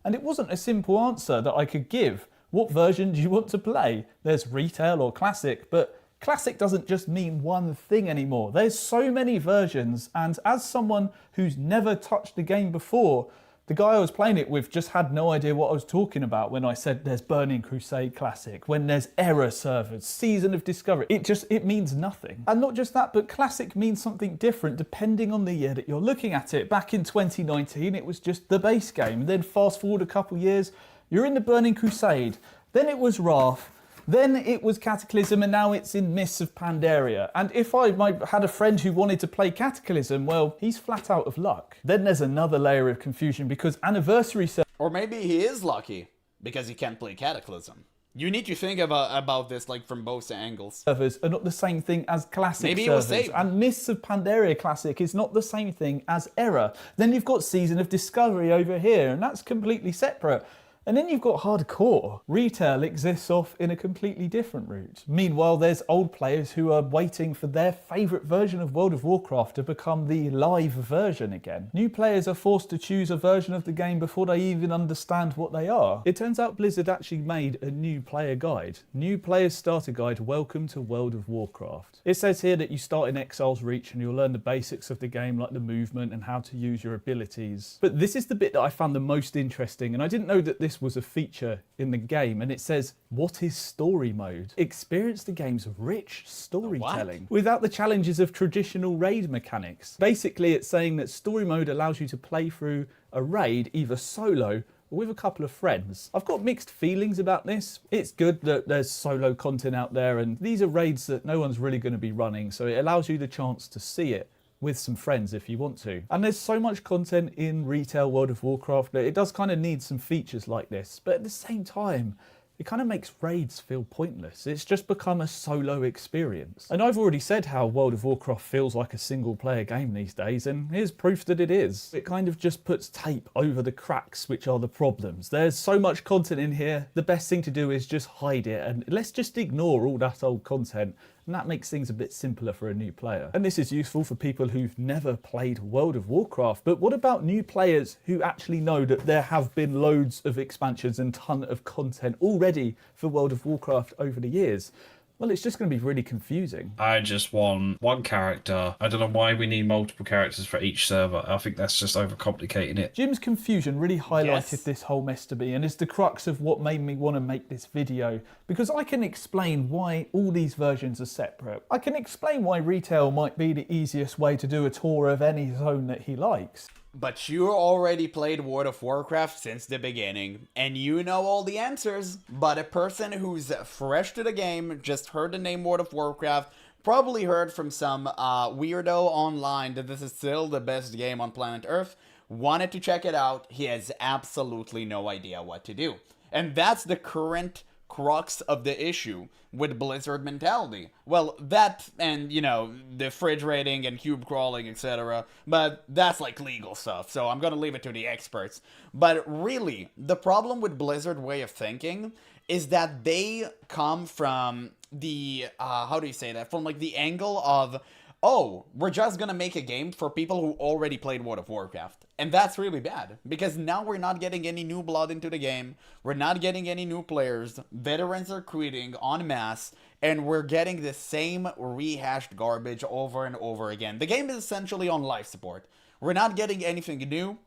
And it wasn't a simple answer that I could give. What version do you want to play? There's retail or classic, but classic doesn't just mean one thing anymore. There's so many versions, and as someone who's never touched the game before, the guy I was playing it with just had no idea what I was talking about when I said there's Burning Crusade Classic, when there's Era servers, Season of Discovery. It means nothing. And not just that, but Classic means something different depending on the year that you're looking at it. Back in 2019, it was just the base game. Then fast forward a couple years, you're in the Burning Crusade. Then it was Wrath. Then it was Cataclysm, and now it's in Mists of Pandaria. And if I had a friend who wanted to play Cataclysm, well, he's flat out of luck. Then there's another layer of confusion because Anniversary Or maybe he is lucky because he can't play Cataclysm. You need to think about this like from both angles. servers are not the same thing as Classic Maybe he servers. was saved. And Mists of Pandaria Classic is not the same thing as Era. Then you've got Season of Discovery over here, and that's completely separate. And then you've got hardcore. Retail exists off in a completely different route. Meanwhile, there's old players who are waiting for their favourite version of World of Warcraft to become the live version again. New players are forced to choose a version of the game before they even understand what they are. It turns out Blizzard actually made a new player guide. New Players Starter Guide, Welcome to World of Warcraft. It says here that you start in Exile's Reach and you'll learn the basics of the game like the movement and how to use your abilities. But this is the bit that I found the most interesting, and I didn't know that this was a feature in the game, and it says, what is story mode? Experience the game's rich storytelling without the challenges of traditional raid mechanics. Basically, it's saying that story mode allows you to play through a raid either solo or with a couple of friends. I've got mixed feelings about this. It's good that there's solo content out there, and these are raids that no one's really going to be running, so it allows you the chance to see it with some friends if you want to. And there's so much content in retail World of Warcraft that it does kind of need some features like this, but at the same time, it kind of makes raids feel pointless. It's just become a solo experience. And I've already said how World of Warcraft feels like a single player game these days, and here's proof that it is. It kind of just puts tape over the cracks, which are the problems. There's so much content in here, the best thing to do is just hide it, and let's just ignore all that old content, and that makes things a bit simpler for a new player. And this is useful for people who've never played World of Warcraft, but what about new players who actually know that there have been loads of expansions and ton of content already for World of Warcraft over the years? Well, it's just going to be really confusing. I just want one character. I don't know why we need multiple characters for each server. I think that's just overcomplicating it. Jim's confusion really highlighted this whole mess to me, and is the crux of what made me want to make this video, because I can explain why all these versions are separate. I can explain why retail might be the easiest way to do a tour of any zone that he likes. But you already played World of Warcraft since the beginning, and you know all the answers. But a person who's fresh to the game, just heard the name World of Warcraft, probably heard from some weirdo online that this is still the best game on planet Earth, wanted to check it out, he has absolutely no idea what to do. And that's the current crux of the issue with Blizzard mentality. Well, that and, you know, the fridge rating and cube crawling, etc. But that's like legal stuff, so I'm gonna leave it to the experts. But really, the problem with Blizzard way of thinking is that they come from the, how do you say that? From like the angle of, oh, we're just gonna make a game for people who already played World of Warcraft. And that's really bad, because now we're not getting any new blood into the game, we're not getting any new players, veterans are quitting en masse, and we're getting the same rehashed garbage over and over again. The game is essentially on life support. We're not getting anything new,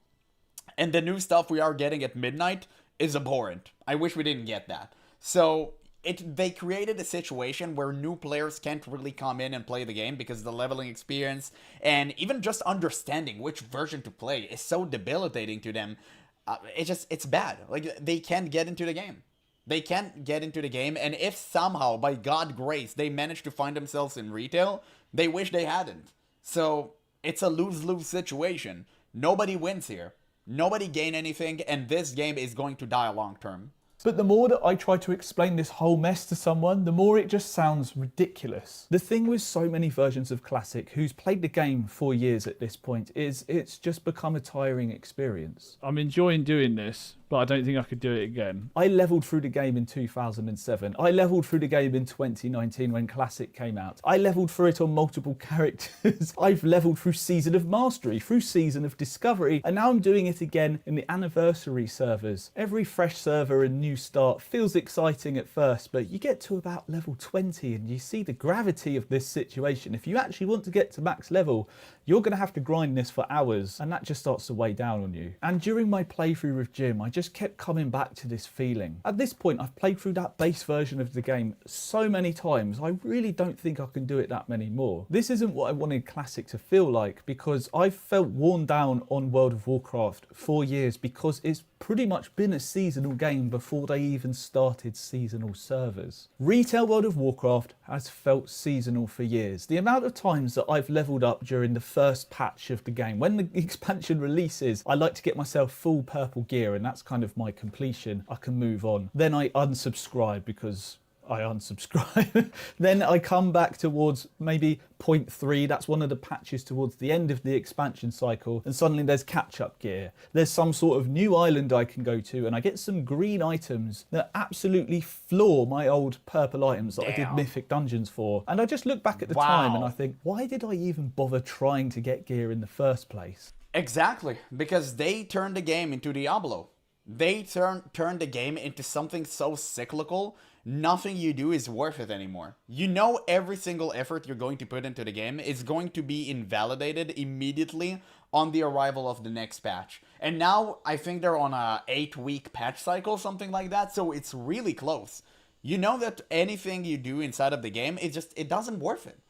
and the new stuff we are getting at midnight is abhorrent. I wish we didn't get that. So they created a situation where new players can't really come in and play the game because the leveling experience and even just understanding which version to play is so debilitating to them. It's bad. Like, they can't get into the game. They can't get into the game, and if somehow, by God's grace, they manage to find themselves in retail, they wish they hadn't. So it's a lose-lose situation. Nobody wins here. Nobody gain anything, and this game is going to die long term. But the more that I try to explain this whole mess to someone, the more it just sounds ridiculous. The thing with so many versions of Classic who's played the game for years at this point is it's just become a tiring experience. I'm enjoying doing this, but I don't think I could do it again. I leveled through the game in 2007. I leveled through the game in 2019 when Classic came out. I leveled through it on multiple characters. I've leveled through Season of Mastery, through Season of Discovery, and now I'm doing it again in the Anniversary servers. Every fresh server and new start feels exciting at first, but you get to about level 20 and you see the gravity of this situation. If you actually want to get to max level, you're going to have to grind this for hours, and that just starts to weigh down on you. And during my playthrough with Jim, I just kept coming back to this feeling. At this point, I've played through that base version of the game so many times, I really don't think I can do it that many more. This isn't what I wanted Classic to feel like, because I've felt worn down on World of Warcraft for years, because it's pretty much been a seasonal game before they even started seasonal servers. Retail World of Warcraft has felt seasonal for years. The amount of times that I've leveled up during the first patch of the game, when the expansion releases, I like to get myself full purple gear, and that's kind of my completion. I can move on. Then I unsubscribe because I unsubscribe. Then I come back towards maybe 0.3, that's one of the patches towards the end of the expansion cycle, and suddenly there's catch-up gear. There's some sort of new island I can go to, and I get some green items that absolutely floor my old purple items that I did Mythic Dungeons for. And I just look back at the time and I think, why did I even bother trying to get gear in the first place? Exactly, because they turned the game into Diablo. They turned the game into something so cyclical, nothing you do is worth it anymore. You know every single effort you're going to put into the game is going to be invalidated immediately on the arrival of the next patch. And now I think they're on a 8-week patch cycle, something like that, so it's really close. You know that anything you do inside of the game, it doesn't worth it.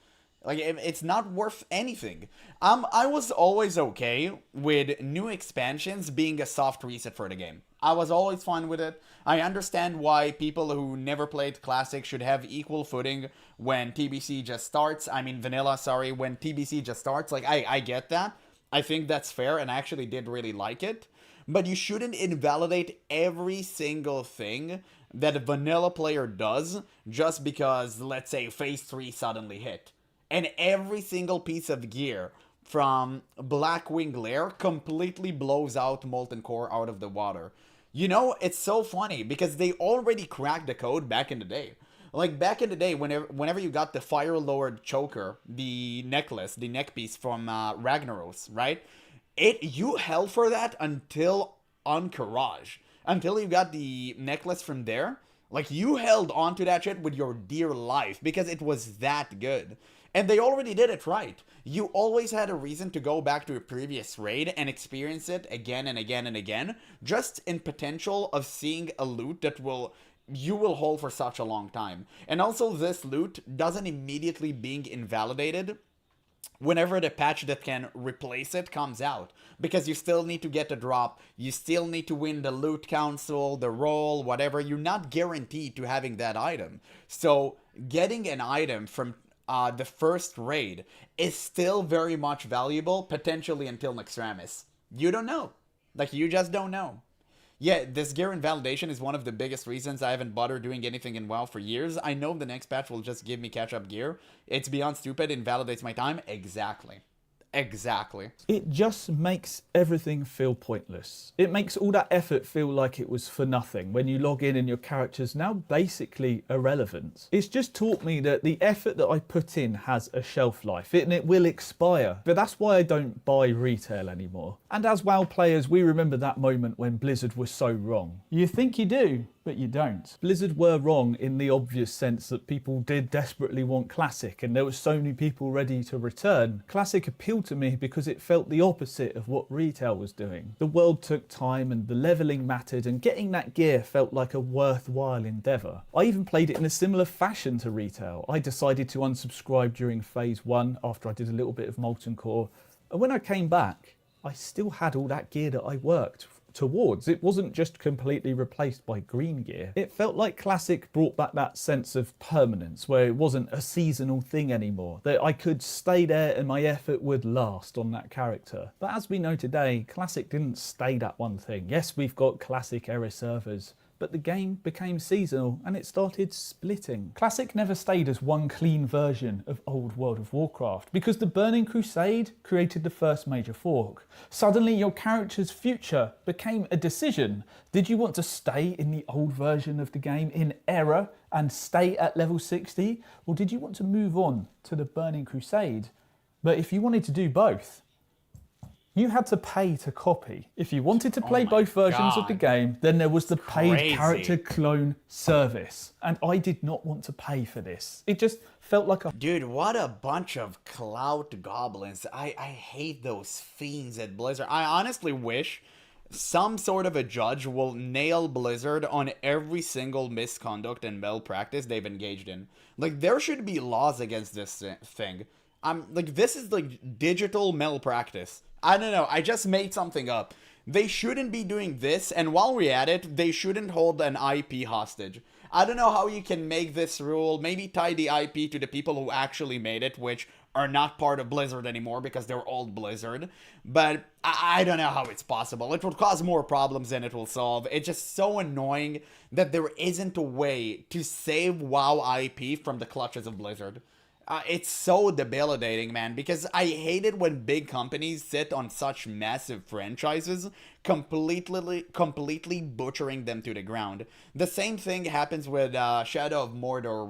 Like, it's not worth anything. I was always okay with new expansions being a soft reset for the game. I was always fine with it. I understand why people who never played Classic should have equal footing when TBC just starts. I mean, Vanilla, sorry, when TBC just starts. Like, I get that. I think that's fair, and I actually did really like it. But you shouldn't invalidate every single thing that a vanilla player does just because, let's say, Phase 3 suddenly hit. And every single piece of gear from Blackwing Lair completely blows out Molten Core out of the water. You know, it's so funny because they already cracked the code back in the day. Like, back in the day, whenever you got the Fire Lord Choker, the necklace, the neck piece from Ragnaros, right? You held for that until Encourage. Until you got the necklace from there. Like, you held onto that shit with your dear life because it was that good. And they already did it right. You always had a reason to go back to a previous raid and experience it again and again and again, just in potential of seeing a loot that you will hold for such a long time. And also, this loot doesn't immediately being invalidated whenever the patch that can replace it comes out, because you still need to get the drop, you still need to win the loot council, the roll, whatever. You're not guaranteed to having that item. So getting an item from the first raid is still very much valuable, potentially until Naxxramas. You don't know. Like, you just don't know. Yeah, this gear invalidation is one of the biggest reasons I haven't bothered doing anything in WoW for years. I know the next patch will just give me catch-up gear. It's beyond stupid, invalidates my time. Exactly. Exactly. It just makes everything feel pointless. It makes all that effort feel like it was for nothing when you log in and your character's now basically irrelevant. It's just taught me that the effort that I put in has a shelf life and it will expire. But that's why I don't buy retail anymore. And as WoW players, we remember that moment when Blizzard was so wrong. You think you do, but you don't. Blizzard were wrong in the obvious sense that people did desperately want Classic and there were so many people ready to return. Classic appealed to me because it felt the opposite of what retail was doing. The world took time and the leveling mattered, and getting that gear felt like a worthwhile endeavour. I even played it in a similar fashion to retail. I decided to unsubscribe during Phase 1 after I did a little bit of Molten Core, and when I came back, I still had all that gear that I worked towards. It wasn't just completely replaced by green gear. It felt like Classic brought back that sense of permanence where it wasn't a seasonal thing anymore, that I could stay there and my effort would last on that character. But as we know today, Classic didn't stay that one thing. Yes, we've got Classic era servers, but the game became seasonal and it started splitting. Classic never stayed as one clean version of old World of Warcraft because the Burning Crusade created the first major fork. Suddenly your character's future became a decision. Did you want to stay in the old version of the game in error and stay at level 60? Or did you want to move on to the Burning Crusade? But if you wanted to do both, You had to pay to copy. If you wanted to play my both versions of the God. game, then there was the paid Crazy. character clone service. And I did not want to pay for this. It just felt like a Dude, what a bunch of clout goblins. I hate those fiends at Blizzard. I honestly wish some sort of a judge will nail Blizzard on every single misconduct and malpractice they've engaged in. Like, there should be laws against this thing. Like, this is like digital malpractice. I don't know, I just made something up. They shouldn't be doing this, and while we're at it, they shouldn't hold an IP hostage. I don't know how you can make this rule, maybe tie the IP to the people who actually made it, which are not part of Blizzard anymore because they're old Blizzard. But I don't know how it's possible. It would cause more problems than it will solve. It's just so annoying that there isn't a way to save WoW IP from the clutches of Blizzard. It's so debilitating, man, because I hate it when big companies sit on such massive franchises, completely butchering them to the ground. The same thing happens with Shadow of Mordor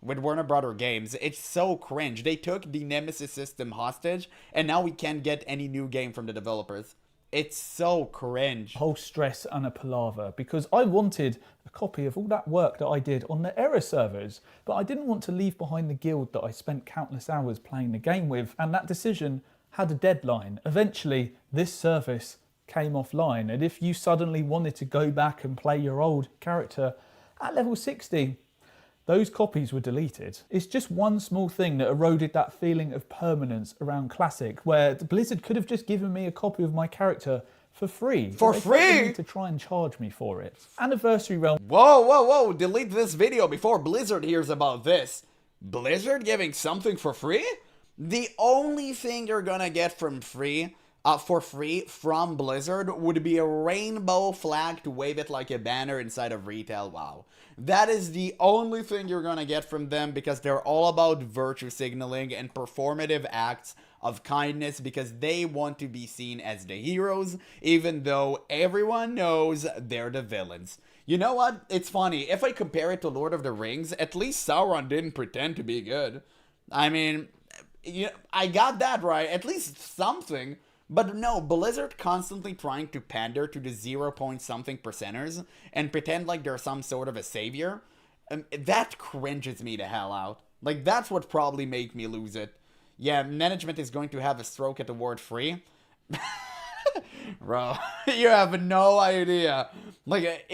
with Warner Brother Games. It's so cringe. They took the Nemesis system hostage, and now we can't get any new game from the developers. It's so cringe. whole stress and a palaver because I wanted a copy of all that work that I did on the error servers, but I didn't want to leave behind the guild that I spent countless hours playing the game with, and that decision had a deadline. Eventually, this service came offline, and if you suddenly wanted to go back and play your old character at level 60, those copies were deleted. It's just one small thing that eroded that feeling of permanence around Classic, where Blizzard could have just given me a copy of my character for free. For They felt the free? need to try and charge me for it. Anniversary Realm Whoa, delete this video before Blizzard hears about this. Blizzard giving something for free? The only thing you're gonna get for free from Blizzard would be a rainbow flag to wave it like a banner inside of retail WoW. That is the only thing you're gonna get from them because they're all about virtue signaling and performative acts of kindness because they want to be seen as the heroes, even though everyone knows they're the villains. You know what? It's funny. If I compare it to Lord of the Rings, at least Sauron didn't pretend to be good. I mean, I got that right. At least something. But no, Blizzard constantly trying to pander to the 0-point-something percenters and pretend like they're some sort of a savior. That cringes me the hell out. Like, that's what probably made me lose it. Yeah, management is going to have a stroke at the word free. Bro, you have no idea. Like,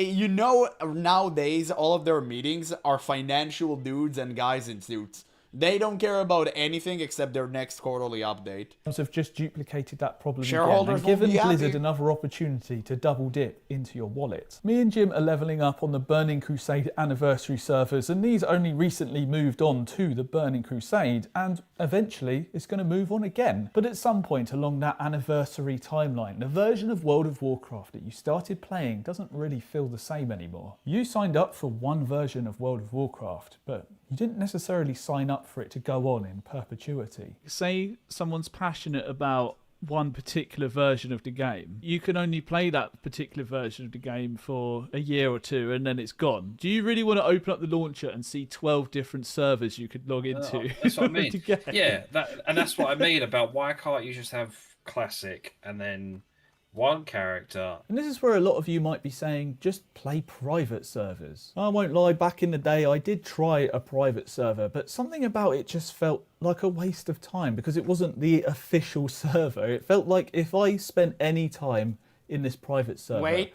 nowadays, all of their meetings are financial dudes and guys in suits. They don't care about anything except their next quarterly update. have just duplicated that problem Shareholders again and will given be Blizzard happy. another opportunity to double dip into your wallet. Me and Jim are leveling up on the Burning Crusade anniversary servers, and these only recently moved on to the Burning Crusade, and eventually it's going to move on again. But at some point along that anniversary timeline, the version of World of Warcraft that you started playing doesn't really feel the same anymore. You signed up for one version of World of Warcraft, but you didn't necessarily sign up for it to go on in perpetuity. Say someone's passionate about one particular version of the game. You can only play that particular version of the game for a year or two and then it's gone. Do you really want to open up the launcher and see 12 different servers you could log into? That's what I mean. to get? Yeah, that's what I mean about why can't you just have Classic and then one character. And this is where a lot of you might be saying, just play private servers. I won't lie, back in the day I did try a private server, but something about it just felt like a waste of time because it wasn't the official server. It felt like if I spent any time in this private server,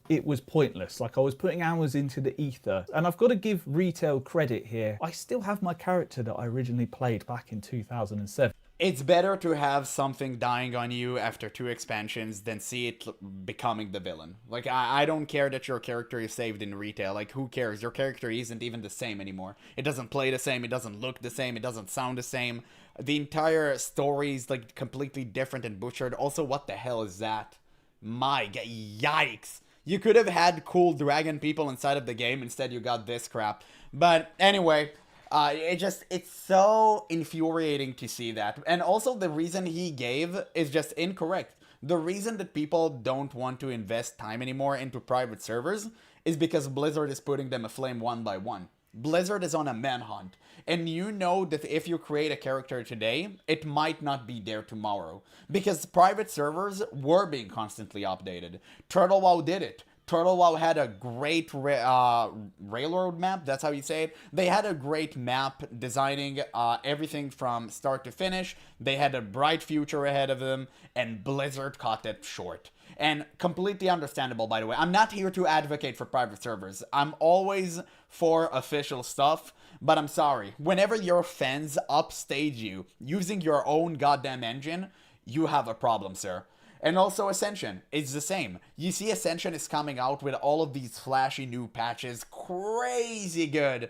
it was pointless. Like I was putting hours into the ether. And I've got to give retail credit here. I still have my character that I originally played back in 2007. It's better to have something dying on you after 2 expansions than see it becoming the villain. Like, I don't care that your character is saved in retail. Like, who cares? Your character isn't even the same anymore. It doesn't play the same. It doesn't look the same. It doesn't sound the same. The entire story is, like, completely different and butchered. Also, what the hell is that? My God, yikes. You could have had cool dragon people inside of the game. Instead, you got this crap. But anyway... it's so infuriating to see that. And also the reason he gave is just incorrect. The reason that people don't want to invest time anymore into private servers is because Blizzard is putting them aflame one by one. Blizzard is on a manhunt. And you know that if you create a character today, it might not be there tomorrow. Because private servers were being constantly updated. Turtle WoW did it. Turtle WoW had a great railroad map, that's how you say it. They had a great map designing everything from start to finish. They had a bright future ahead of them, and Blizzard cut it short. And completely understandable, by the way. I'm not here to advocate for private servers. I'm always for official stuff, but I'm sorry. Whenever your fans upstage you using your own goddamn engine, you have a problem, sir. And also Ascension is the same. You see Ascension is coming out with all of these flashy new patches. Crazy good.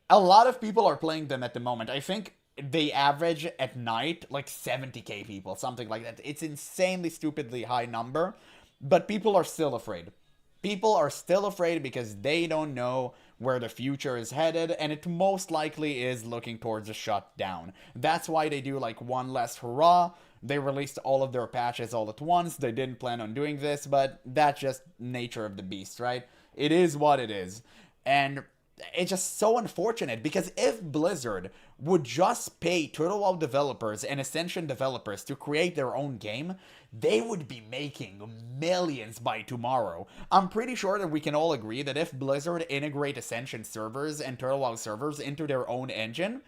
A lot of people are playing them at the moment. I think they average at night like 70k people, something like that. It's insanely stupidly high number, but people are still afraid. People are still afraid because they don't know where the future is headed, and it most likely is looking towards a shutdown. That's why they do like one last hurrah. They released all of their patches all at once. They didn't plan on doing this, but that's just nature of the beast, right? It is what it is. And it's just so unfortunate, because if Blizzard would just pay Turtle WoW developers and Ascension developers to create their own game, they would be making millions by tomorrow. I'm pretty sure that we can all agree that if Blizzard integrate Ascension servers and Turtle WoW servers into their own engine,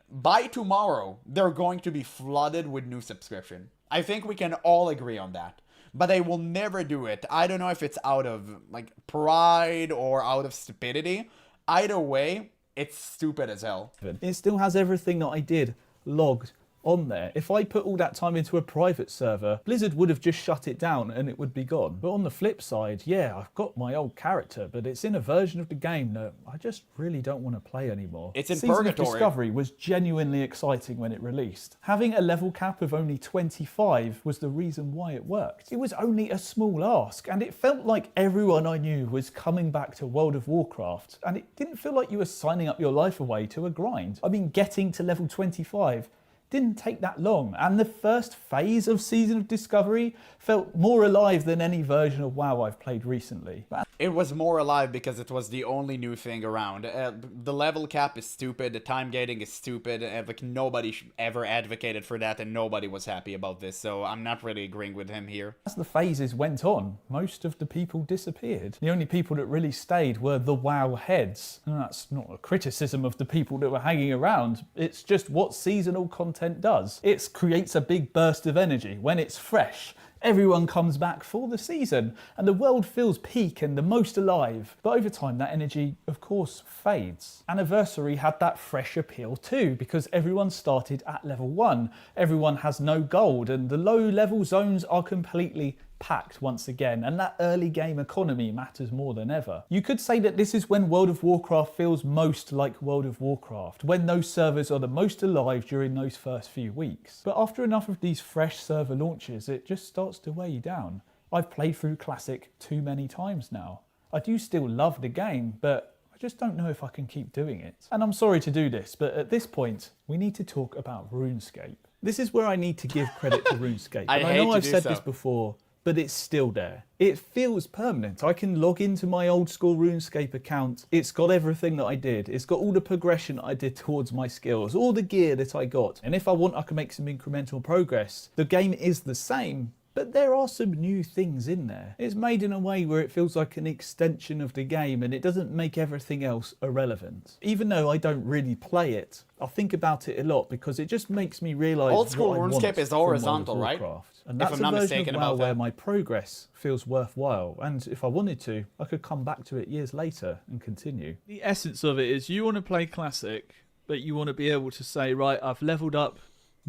by tomorrow, they're going to be flooded with new subscription. I think we can all agree on that. But they will never do it. I don't know if it's out of like pride or out of stupidity. Either way, it's stupid as hell. It still has everything that I did logged on there. If I put all that time into a private server, Blizzard would have just shut it down and it would be gone. But on the flip side, yeah, I've got my old character, but it's in a version of the game that I just really don't want to play anymore. It's in Season purgatory. of Discovery was genuinely exciting when it released. Having a level cap of only 25 was the reason why it worked. It was only a small ask, and it felt like everyone I knew was coming back to World of Warcraft, and it didn't feel like you were signing up your life away to a grind. I mean, getting to level 25 didn't take that long, and the first phase of Season of Discovery felt more alive than any version of WoW I've played recently. It was more alive because it was the only new thing around. The level cap is stupid, the time gating is stupid, like nobody ever advocated for that, and nobody was happy about this, so I'm not really agreeing with him here. As the phases went on, most of the people disappeared. The only people that really stayed were the WoW heads. And that's not a criticism of the people that were hanging around, it's just what seasonal content does. It creates a big burst of energy when it's fresh. Everyone comes back for the season and the world feels peak and the most alive. But over time that energy of course fades. Anniversary had that fresh appeal too, because everyone started at level 1. Everyone has no gold and the low level zones are completely packed once again, and that early game economy matters more than ever. You could say that this is when World of Warcraft feels most like World of Warcraft, when those servers are the most alive during those first few weeks. But after enough of these fresh server launches, it just starts to weigh you down. I've played through Classic too many times now. I do still love the game, but I just don't know if I can keep doing it. And I'm sorry to do this, but at this point, we need to talk about RuneScape. This is where I need to give credit to RuneScape. I know I've said this before, but it's still there. It feels permanent. I can log into my old school RuneScape account. It's got everything that I did. It's got all the progression I did towards my skills, all the gear that I got. And if I want, I can make some incremental progress. The game is the same, but there are some new things in there. It's made in a way where it feels like an extension of the game and it doesn't make everything else irrelevant. Even though I don't really play it, I think about it a lot because it just makes me realise old school what I want RuneScape is from horizontal, World of right? Warcraft. And that's If I'm not a version mistaken of WoW about where that. my progress feels worthwhile, and if I wanted to, I could come back to it years later and continue. The essence of it is you want to play Classic, but you want to be able to say, right, I've leveled up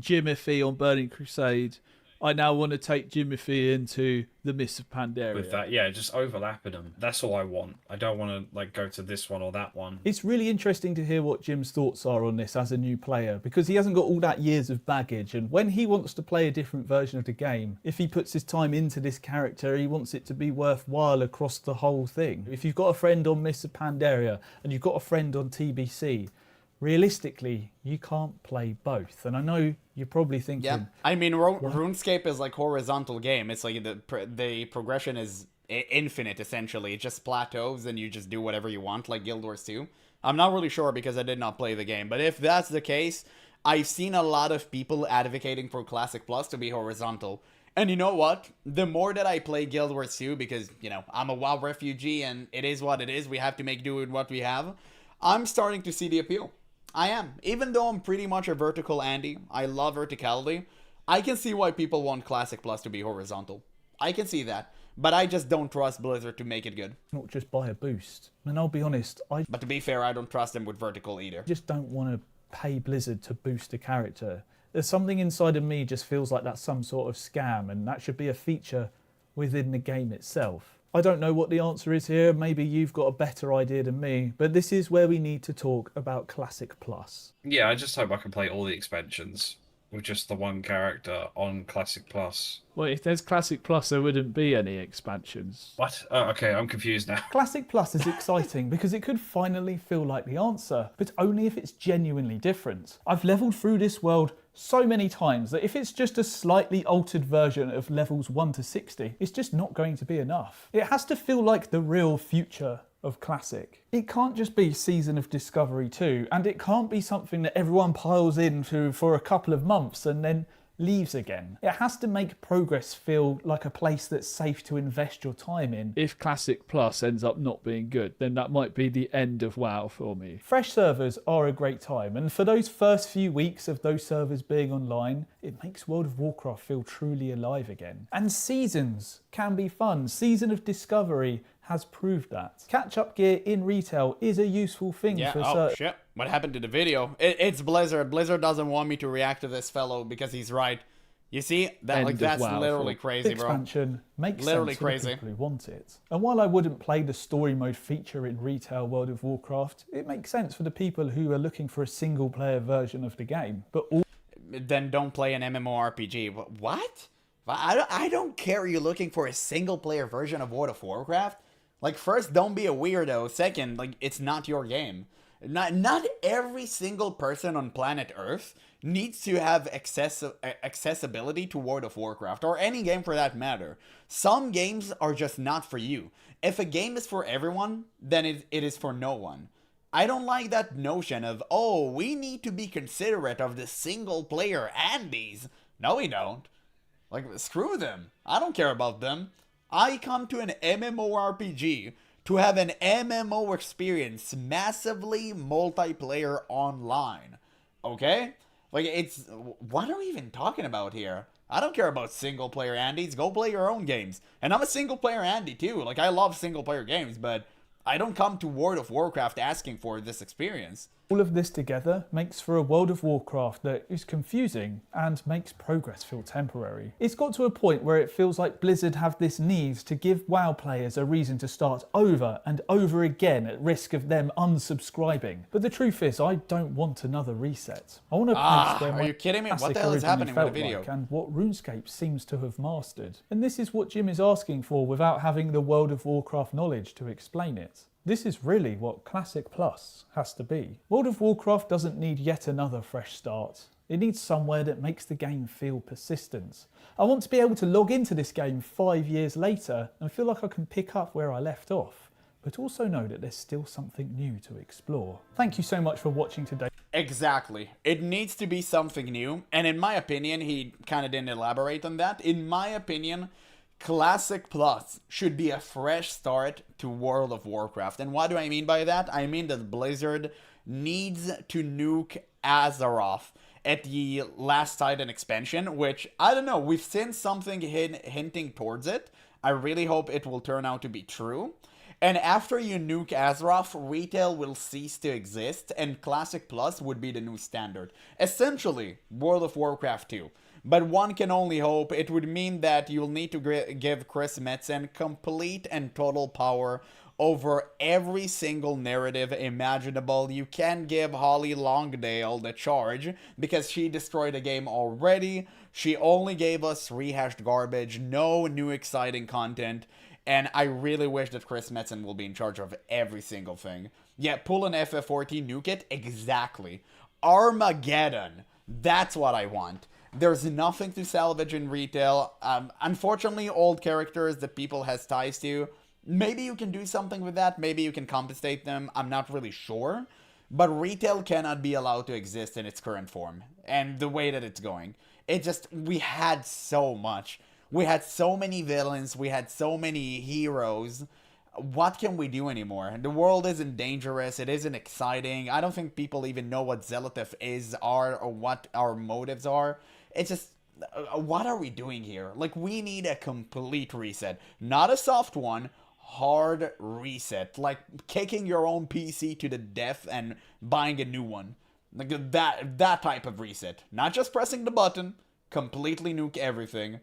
Jimothy on Burning Crusade. I now want to take Jimothy into the Mists of Pandaria. With that, yeah, just overlapping them. That's all I want. I don't want to like go to this one or that one. It's really interesting to hear what Jim's thoughts are on this as a new player, because he hasn't got all that years of baggage, and when he wants to play a different version of the game, if he puts his time into this character, he wants it to be worthwhile across the whole thing. If you've got a friend on Mists of Pandaria and you've got a friend on TBC, realistically, you can't play both. And I know you're probably thinking... Yeah, I mean, RuneScape is like horizontal game. It's like the progression is infinite, essentially. It just plateaus and you just do whatever you want, like Guild Wars 2. I'm not really sure because I did not play the game. But if that's the case, I've seen a lot of people advocating for Classic Plus to be horizontal. And you know what? The more that I play Guild Wars 2, because, you know, I'm a WoW refugee and it is what it is. We have to make do with what we have. I'm starting to see the appeal. I am. Even though I'm pretty much a vertical Andy, I love verticality, I can see why people want Classic Plus to be horizontal. I can see that. But I just don't trust Blizzard to make it good. Not just buy a boost. And I'll be honest, But to be fair, I don't trust them with vertical either. just don't want to pay Blizzard to boost a character. There's something inside of me just feels like that's some sort of scam, and that should be a feature within the game itself. I don't know what the answer is here. Maybe you've got a better idea than me, but this is where we need to talk about Classic Plus. Yeah, I just hope I can play all the expansions with just the one character on Classic Plus. Well, if there's Classic Plus, there wouldn't be any expansions. What? Oh, okay, I'm confused now. Classic Plus is exciting because it could finally feel like the answer, but only if it's genuinely different. I've leveled through this world so many times that if it's just a slightly altered version of levels 1 to 60, it's just not going to be enough. It has to feel like the real future of Classic. It can't just be Season of Discovery 2, and it can't be something that everyone piles into for a couple of months and then leaves again. It has to make progress feel like a place that's safe to invest your time in. If Classic Plus ends up not being good, then that might be the end of WoW for me. Fresh servers are a great time, and for those first few weeks of those servers being online, it makes World of Warcraft feel truly alive again. And seasons can be fun. Season of Discovery has proved that. Catch-up gear in retail is a useful thing Yeah, for oh shit. What happened to the video? It's Blizzard. Blizzard doesn't want me to react to this fellow because he's right. You see? That's WoW literally crazy, bro. Expansion makes Literally sense for crazy. the people who want it. And while I wouldn't play the story mode feature in retail World of Warcraft, it makes sense for the people who are looking for a single player version of the game. But all Then don't play an MMORPG. What? I don't care you're looking for a single player version of World of Warcraft. Like, first, don't be a weirdo. Second, like, it's not your game. Not every single person on planet Earth needs to have accessibility to World of Warcraft, or any game for that matter. Some games are just not for you. If a game is for everyone, then it is for no one. I don't like that notion of, oh, we need to be considerate of the single player Andes. No, we don't. Like, screw them. I don't care about them. I come to an MMORPG to have an MMO experience, massively multiplayer online. Okay? Like, it's... What are we even talking about here? I don't care about single player Andes. Go play your own games. And I'm a single player Andy too. Like, I love single player games, but I don't come to World of Warcraft asking for this experience. All of this together makes for a World of Warcraft that is confusing and makes progress feel temporary. It's got to a point where it feels like Blizzard have this need to give WoW players a reason to start over and over again at risk of them unsubscribing. But the truth is, I don't want another reset. I want a place where are my you kidding me? What Classic the hell is originally happening with felt the video? like, and what RuneScape seems to have mastered. And this is what Jim is asking for without having the World of Warcraft knowledge to explain it. This is really what Classic Plus has to be. World of Warcraft doesn't need yet another fresh start. It needs somewhere that makes the game feel persistent. I want to be able to log into this game 5 years later and feel like I can pick up where I left off, but also know that there's still something new to explore. Thank you so much for watching today. Exactly. It needs to be something new, and in my opinion, he kind of didn't elaborate on that. In my opinion, Classic Plus should be a fresh start to World of Warcraft. And what do I mean by that? I mean that Blizzard needs to nuke Azeroth at the Last Titan expansion, which, I don't know, we've seen something hinting towards it. I really hope it will turn out to be true. And after you nuke Azeroth, retail will cease to exist, and Classic Plus would be the new standard. Essentially, World of Warcraft 2. But one can only hope it would mean that you'll need to give Chris Metzen complete and total power over every single narrative imaginable. You can't give Holly Longdale the charge because she destroyed the game already. She only gave us rehashed garbage, no new exciting content, and I really wish that Chris Metzen will be in charge of every single thing. Yeah, pull an FF14, nuke it, exactly. Armageddon, that's what I want. There's nothing to salvage in retail. Unfortunately, old characters that people has ties to, Maybe you can do something with that. Maybe you can compensate them. I'm not really sure. But retail cannot be allowed to exist in its current form. And the way that it's going. We had so much. We had so many villains. We had so many heroes. What can we do anymore? The world isn't dangerous. It isn't exciting. I don't think people even know what Zealoth are, or what our motives are. It's just, what are we doing here? Like, we need a complete reset. Not a soft one. Hard reset. Like, kicking your own PC to the death and buying a new one. Like, that type of reset. Not just pressing the button. Completely nuke everything.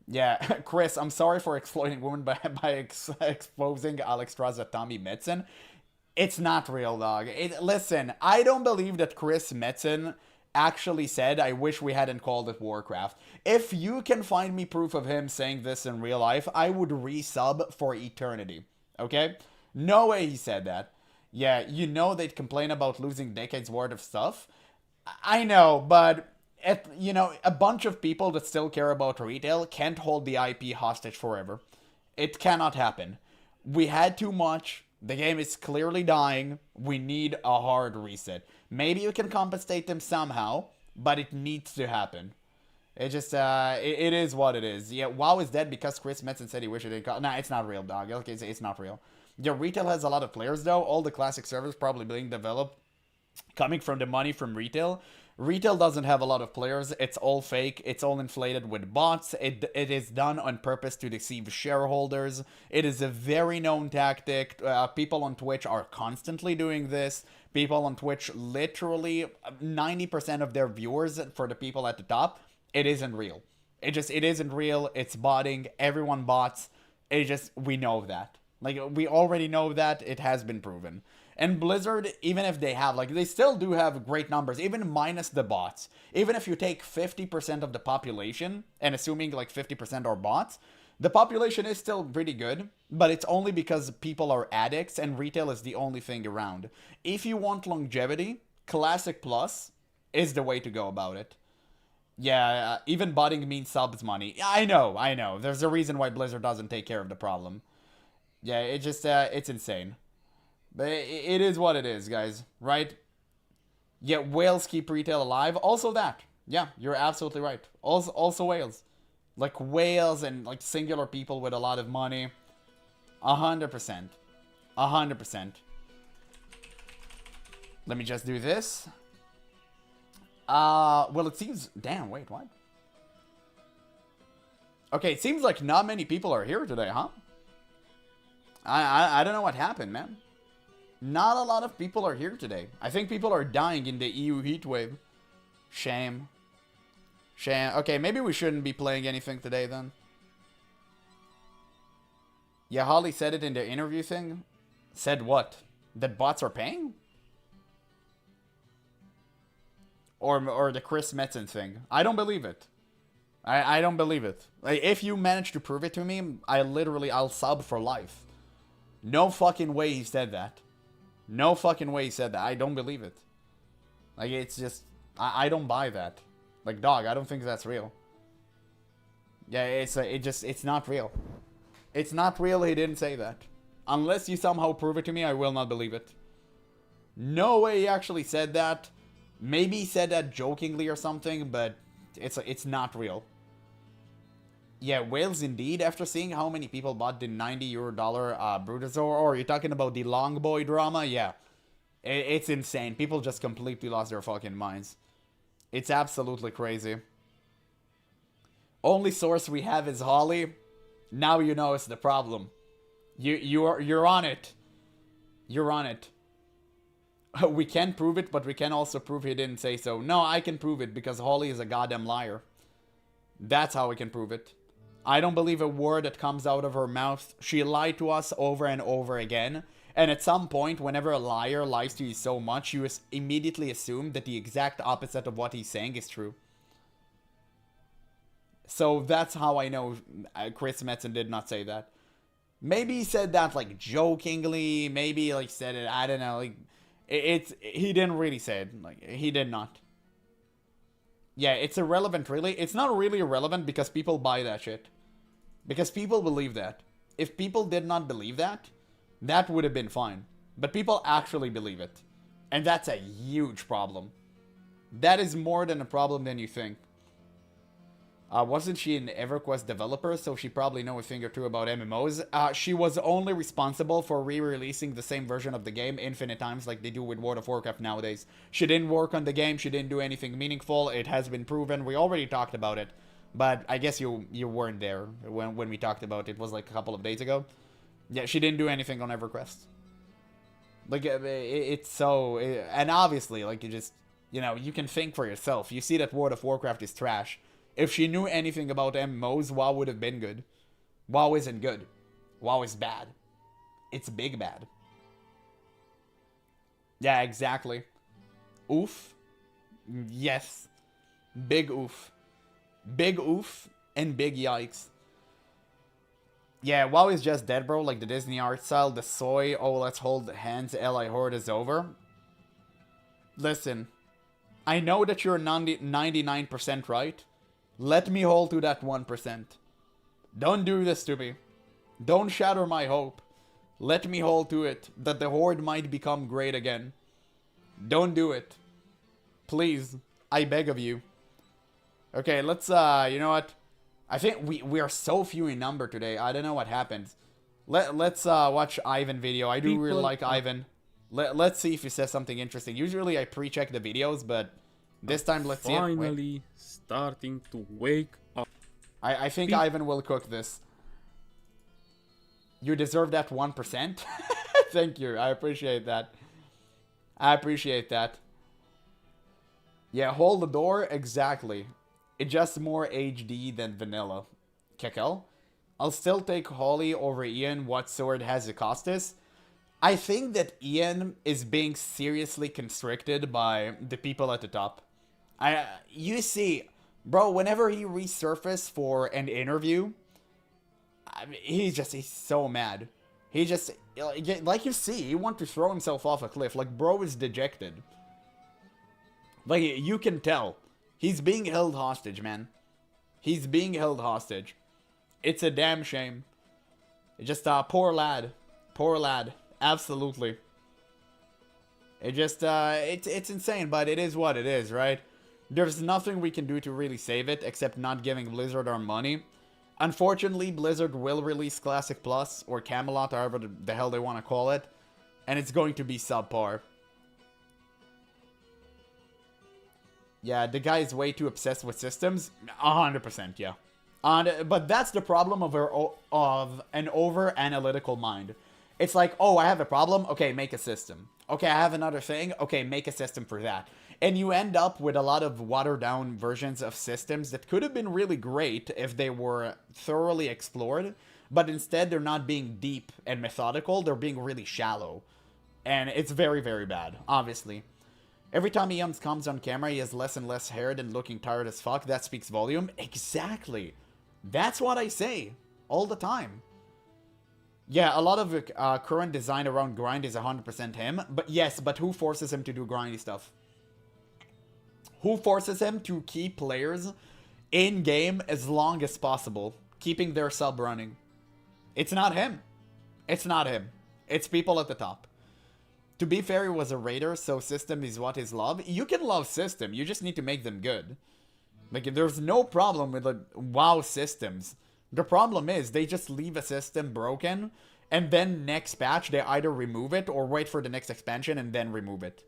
Yeah, Chris, I'm sorry for exploiting women by exposing Alex as Tommy Metzen. It's not real, dog. Listen, I don't believe that Chris Metzen actually said, I wish we hadn't called it Warcraft. If you can find me proof of him saying this in real life, I would resub for eternity. Okay? No way he said that. Yeah, you know they'd complain about losing decades worth of stuff. I know, but... a bunch of people that still care about retail can't hold the IP hostage forever. It cannot happen. We had too much. The game is clearly dying. We need a hard reset. Maybe you can compensate them somehow, but it needs to happen. It just, it is what it is. Yeah, WoW is dead because Chris Metzen said he wished it didn't call. Nah, it's not real, dog. Okay, it's not real. Yeah, retail has a lot of players, though. All the classic servers probably being developed coming from the money from retail. Retail doesn't have a lot of players. It's all fake. It's all inflated with bots. It is done on purpose to deceive shareholders. It is a very known tactic. People on Twitch are constantly doing this. People on Twitch, literally 90% of their viewers, for the people at the top, it isn't real. It isn't real. It's botting. Everyone bots. We know that. Like, we already know that. It has been proven. And Blizzard, even if they have, they still do have great numbers, even minus the bots. Even if you take 50% of the population, and assuming 50% are bots, the population is still pretty good, but it's only because people are addicts and retail is the only thing around. If you want longevity, Classic Plus is the way to go about it. Yeah, even botting means subs money. I know. There's a reason why Blizzard doesn't take care of the problem. Yeah, it's insane. But it is what it is, guys, right? Yeah, whales keep retail alive. Also that. Yeah, you're absolutely right. Also whales. Like whales and singular people with a lot of money. 100%. 100%. Let me just do this. Well, it seems... Damn, wait, what? Okay, it seems like not many people are here today, huh? I don't know what happened, man. Not a lot of people are here today. I think people are dying in the EU heatwave. Shame. Shame. Okay, maybe we shouldn't be playing anything today then. Yeah, Holly said it in the interview thing. Said what? That bots are paying? Or the Chris Metzen thing. I don't believe it. I don't believe it. If you manage to prove it to me, I'll sub for life. No fucking way he said that. No fucking way he said that. I don't believe it. It's just... I don't buy that. Dog, I don't think that's real. Yeah, it's not real. It's not real, he didn't say that. Unless you somehow prove it to me, I will not believe it. No way he actually said that. Maybe he said that jokingly or something, but it's not real. Yeah, whales indeed. After seeing how many people bought the €90 Brutosaur, or are you talking about the Long Boy drama? Yeah. It's insane. People just completely lost their fucking minds. It's absolutely crazy. Only source we have is Holly. Now you know it's the problem. You're on it. You're on it. We can prove it, but we can also prove he didn't say so. No, I can prove it because Holly is a goddamn liar. That's how we can prove it. I don't believe a word that comes out of her mouth. She lied to us over and over again. And at some point, whenever a liar lies to you so much, you immediately assume that the exact opposite of what he's saying is true. So that's how I know Chris Metzen did not say that. Maybe he said that jokingly. Maybe said it. I don't know. He didn't really say it. He did not. Yeah, it's irrelevant, really. It's not really irrelevant because people buy that shit. Because people believe that. If people did not believe that, that would have been fine. But people actually believe it. And that's a huge problem. That is more than a problem than you think. Wasn't she an EverQuest developer, so she probably know a thing or two about MMOs? She was only responsible for re-releasing the same version of the game infinite times like they do with World of Warcraft nowadays. She didn't work on the game, she didn't do anything meaningful, it has been proven, we already talked about it. But I guess you weren't there when we talked about it. It was like a couple of days ago. Yeah, she didn't do anything on EverQuest. Like, it's so... And obviously, like, you just... You know, you can think for yourself. You see that World of Warcraft is trash. If she knew anything about MMOs, WoW would have been good. WoW isn't good. WoW is bad. It's big bad. Yeah, exactly. Oof. Yes. Big oof. Big oof and big yikes. Yeah, WoW is just dead, bro. Like the Disney art style, the soy, oh, let's hold hands, Ally Horde is over. Listen, I know that you're 99% right. Let me hold to that 1%. Don't do this to me. Don't shatter my hope. Let me hold to it, that the Horde might become great again. Don't do it. Please, I beg of you. Okay, let's, you know what? I think we are so few in number today. I don't know what happened. Let's watch Ivan video. I do really like Ivan. Let's see if he says something interesting. Usually I pre-check the videos, but this time let's see it. Finally starting to wake up. I think Ivan will cook this. You deserve that 1%. Thank you. I appreciate that. I appreciate that. Yeah, hold the door. Exactly. It's just more HD than vanilla. Kekel? I'll still take Holly over Ian. What sword has it cost us? I think that Ian is being seriously constricted by the people at the top. You see, bro, whenever he resurfaces for an interview, he's so mad. He just, like you see, he wants to throw himself off a cliff. Like, bro is dejected. Like, you can tell. He's being held hostage, man. He's being held hostage. It's a damn shame. Just, poor lad. Poor lad. Absolutely. It just, it's insane, but it is what it is, right? There's nothing we can do to really save it, except not giving Blizzard our money. Unfortunately, Blizzard will release Classic Plus, or Camelot, however the hell they want to call it. And it's going to be subpar. Yeah, the guy is way too obsessed with systems. 100%, yeah. But that's the problem of an over-analytical mind. It's like, oh, I have a problem. Okay, make a system. Okay, I have another thing. Okay, make a system for that. And you end up with a lot of watered-down versions of systems that could have been really great if they were thoroughly explored. But instead, they're not being deep and methodical. They're being really shallow. And it's very, very bad, obviously. Every time he comes on camera, he has less and less hair and looking tired as fuck. That speaks volume. Exactly. That's what I say. All the time. Yeah, a lot of current design around grind is 100% him. But yes, but who forces him to do grindy stuff? Who forces him to keep players in-game as long as possible? Keeping their sub running. It's not him. It's not him. It's people at the top. To be fair, he was a raider, so system is what is love. You can love system, you just need to make them good. Like, there's no problem with the WoW systems. The problem is, they just leave a system broken, and then next patch, they either remove it, or wait for the next expansion and then remove it.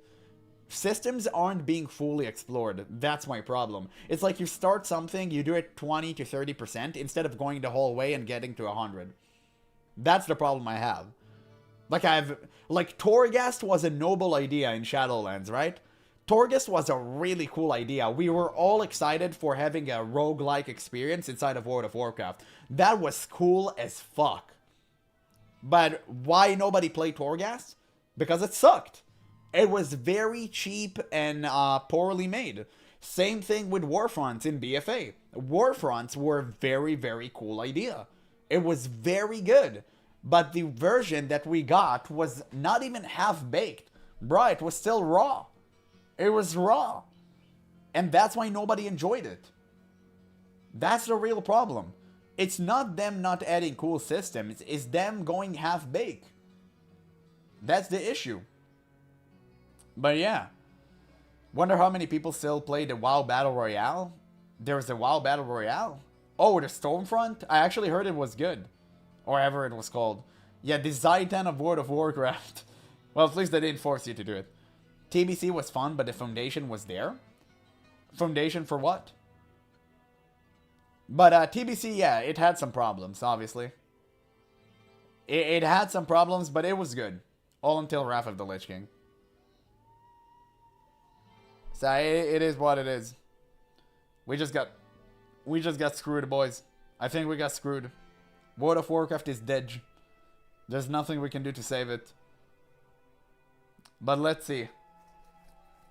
Systems aren't being fully explored. That's my problem. It's like you start something, you do it 20 to 30%, instead of going the whole way and getting to 100. That's the problem I have. Like, Torghast was a noble idea in Shadowlands, right? Torghast was a really cool idea. We were all excited for having a roguelike experience inside of World of Warcraft. That was cool as fuck. But why nobody played Torghast? Because it sucked. It was very cheap and poorly made. Same thing with Warfronts in BFA. Warfronts were a very, very cool idea. It was very good. But the version that we got was not even half-baked. Bruh, it was still raw. It was raw. And that's why nobody enjoyed it. That's the real problem. It's not them not adding cool systems, it's them going half-baked. That's the issue. But yeah. Wonder how many people still play the WoW Battle Royale? There's a WoW Battle Royale? Oh, the Stormfront? I actually heard it was good. Or whatever it was called. Yeah, the Zaitan of World of Warcraft. Well, at least they didn't force you to do it. TBC was fun, but the foundation was there? Foundation for what? But TBC, yeah, it had some problems, obviously. It had some problems, but it was good. All until Wrath of the Lich King. So it is what it is. We just got screwed, boys. I think we got screwed. World of Warcraft is dead. There's nothing we can do to save it. But let's see.